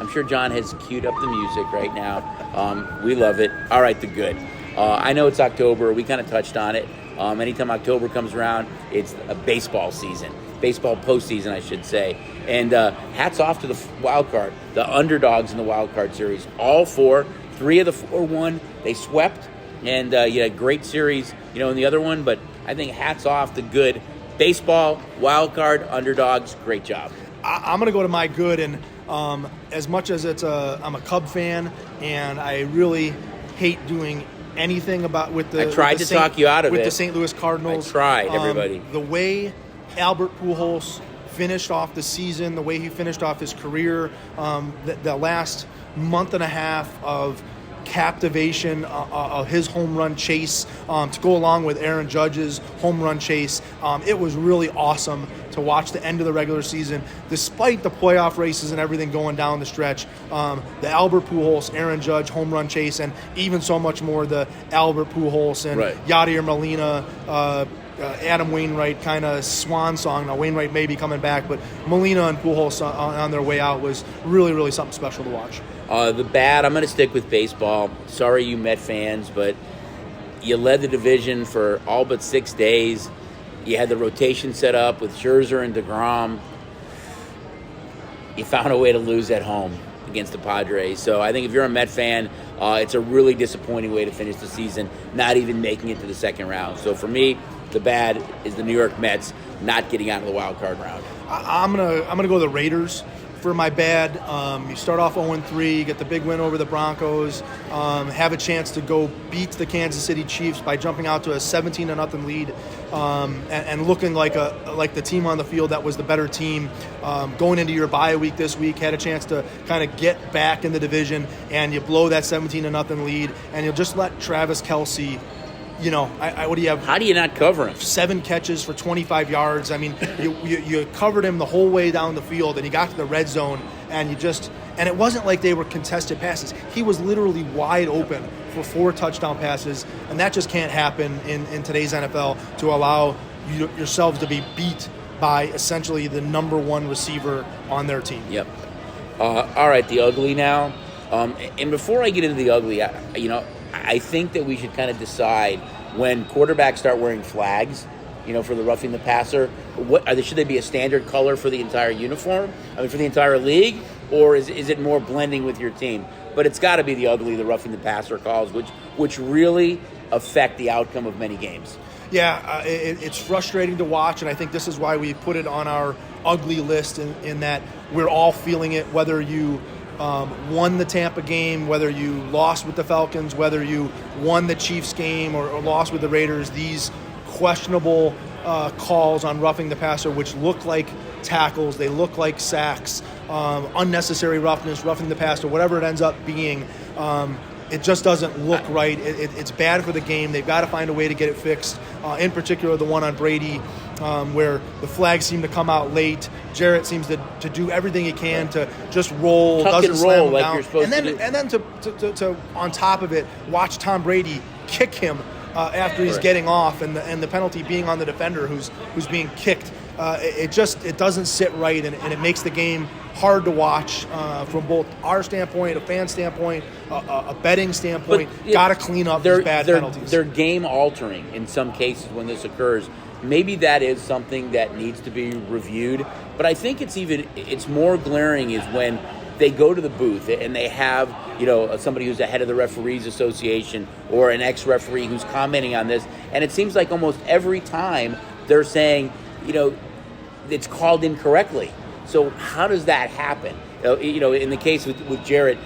I'm sure John has queued up the music right now. We love it. All right, the good. I know it's October. We kind of touched on it. Anytime October comes around, it's a baseball season. Baseball postseason, I should say. And hats off to the wild card, the underdogs in the wild card series. All 4, 3 of the 4 won. They swept, and you had a great series, in the other one. But I think hats off to good baseball, wild card, underdogs. Great job. I'm going to go to my good, and as much as I'm a Cub fan, and I really hate doing anything with the. I tried to talk you out of it with the St. Louis Cardinals. I tried, everybody. The way Albert Pujols finished off the season, the way he finished off his career, the last month and a half of captivation of his home run chase to go along with Aaron Judge's home run chase. It was really awesome to watch the end of the regular season, despite the playoff races and everything going down the stretch. The Albert Pujols, Aaron Judge home run chase, and even so much more the Albert Pujols and Yadier Molina, Adam Wainwright kind of swan song. Now Wainwright may be coming back, but Molina and Pujols on their way out was really, really something special to watch. The bad, I'm going to stick with baseball. Sorry, you Met fans, but you led the division for all but 6 days. You had the rotation set up with Scherzer and DeGrom. You found a way to lose at home against the Padres. So I think if you're a Met fan, It's a really disappointing way to finish the season, not even making it to the second round. So for me, the bad is the New York Mets not getting out of the wild card round. I'm gonna go the Raiders for my bad. You start off 0-3, get the big win over the Broncos, have a chance to go beat the Kansas City Chiefs by jumping out to a 17-0 lead, and looking like the team on the field that was the better team. Going into your bye week this week, had a chance to kind of get back in the division, and you blow that 17-0 lead, and you'll just let Travis Kelce. What do you have? How do you not cover him? 7 catches for 25 yards. I mean, you covered him the whole way down the field, and he got to the red zone, and and it wasn't like they were contested passes. He was literally wide open for 4 touchdown passes, and that just can't happen in today's NFL to allow yourselves to be beat by essentially the number 1 receiver on their team. Yep. All right, the ugly now. And before I get into the ugly, I think that we should kind of decide when quarterbacks start wearing flags, for the roughing the passer. Should they be a standard color for the entire uniform? For the entire league, or is it more blending with your team? But it's got to be the ugly, the roughing the passer calls, which really affect the outcome of many games. Yeah, it's frustrating to watch, and I think this is why we put it on our ugly list in that we're all feeling it, whether you won the Tampa game, whether you lost with the Falcons, whether you won the Chiefs game or lost with the Raiders. These questionable calls on roughing the passer, which look like tackles, they look like sacks, unnecessary roughness, roughing the passer, whatever it ends up being, it just doesn't look right. It's bad for the game. They've got to find a way to get it fixed. In particular, the one on Brady, where the flags seem to come out late. Jarrett seems to do everything he can to just roll, tuck doesn't and slam roll him like down. you're supposed to do. And then to on top of it, watch Tom Brady kick him after he's getting off, and the penalty being on the defender who's being kicked. It doesn't sit right, and it makes the game hard to watch from both our standpoint, a fan standpoint, a betting standpoint. Got to clean up these bad penalties. They're game altering in some cases when this occurs. Maybe that is something that needs to be reviewed, but I think it's more glaring is when they go to the booth and they have somebody who's the head of the referees association or an ex-referee who's commenting on this, and it seems like almost every time they're saying it's called incorrectly. So how does that happen? In the case with Jarrett,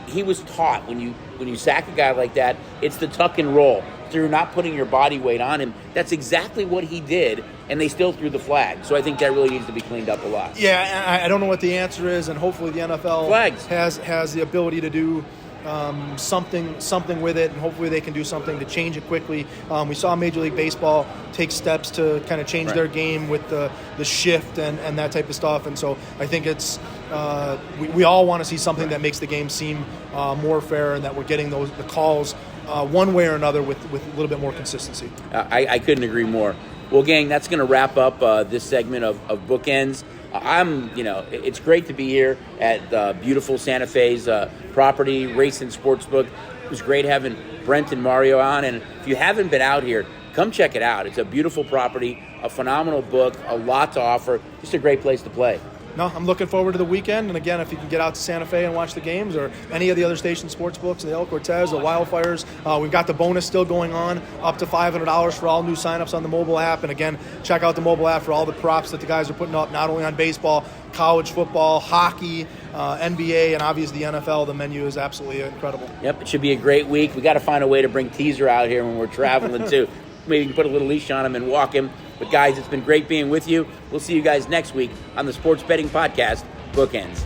he was taught when you sack a guy like that, it's the tuck and roll. So you're not putting your body weight on him. That's exactly what he did, and they still threw the flag. So I think that really needs to be cleaned up a lot. Yeah, I don't know what the answer is, and hopefully the NFL Flags. has the ability to do something with it, and hopefully they can do something to change it quickly. We saw Major League Baseball take steps to kind of change their game with the shift and that type of stuff, and so I think it's we all want to see something that makes the game seem more fair, and that we're getting the calls one way or another with a little bit more consistency. I couldn't agree more. Well, gang, that's going to wrap up this segment of Bookends. It's great to be here at beautiful Santa Fe's property, Race and Sportsbook. It was great having Brent and Mario on, and if you haven't been out here, come check it out. It's a beautiful property, a phenomenal book, a lot to offer, just a great place to play. No, I'm looking forward to the weekend, and again, if you can get out to Santa Fe and watch the games or any of the other station sports books, the El Cortez, the Wildfires, we've got the bonus still going on, up to $500 for all new signups on the mobile app. And again, check out the mobile app for all the props that the guys are putting up, not only on baseball, college football, hockey, NBA, and obviously the NFL. The menu is absolutely incredible. Yep, it should be a great week. We got to find a way to bring Teaser out here when we're traveling too. Maybe you can put a little leash on him and walk him. But guys, it's been great being with you. We'll see you guys next week on the Sports Betting Podcast, Bookends.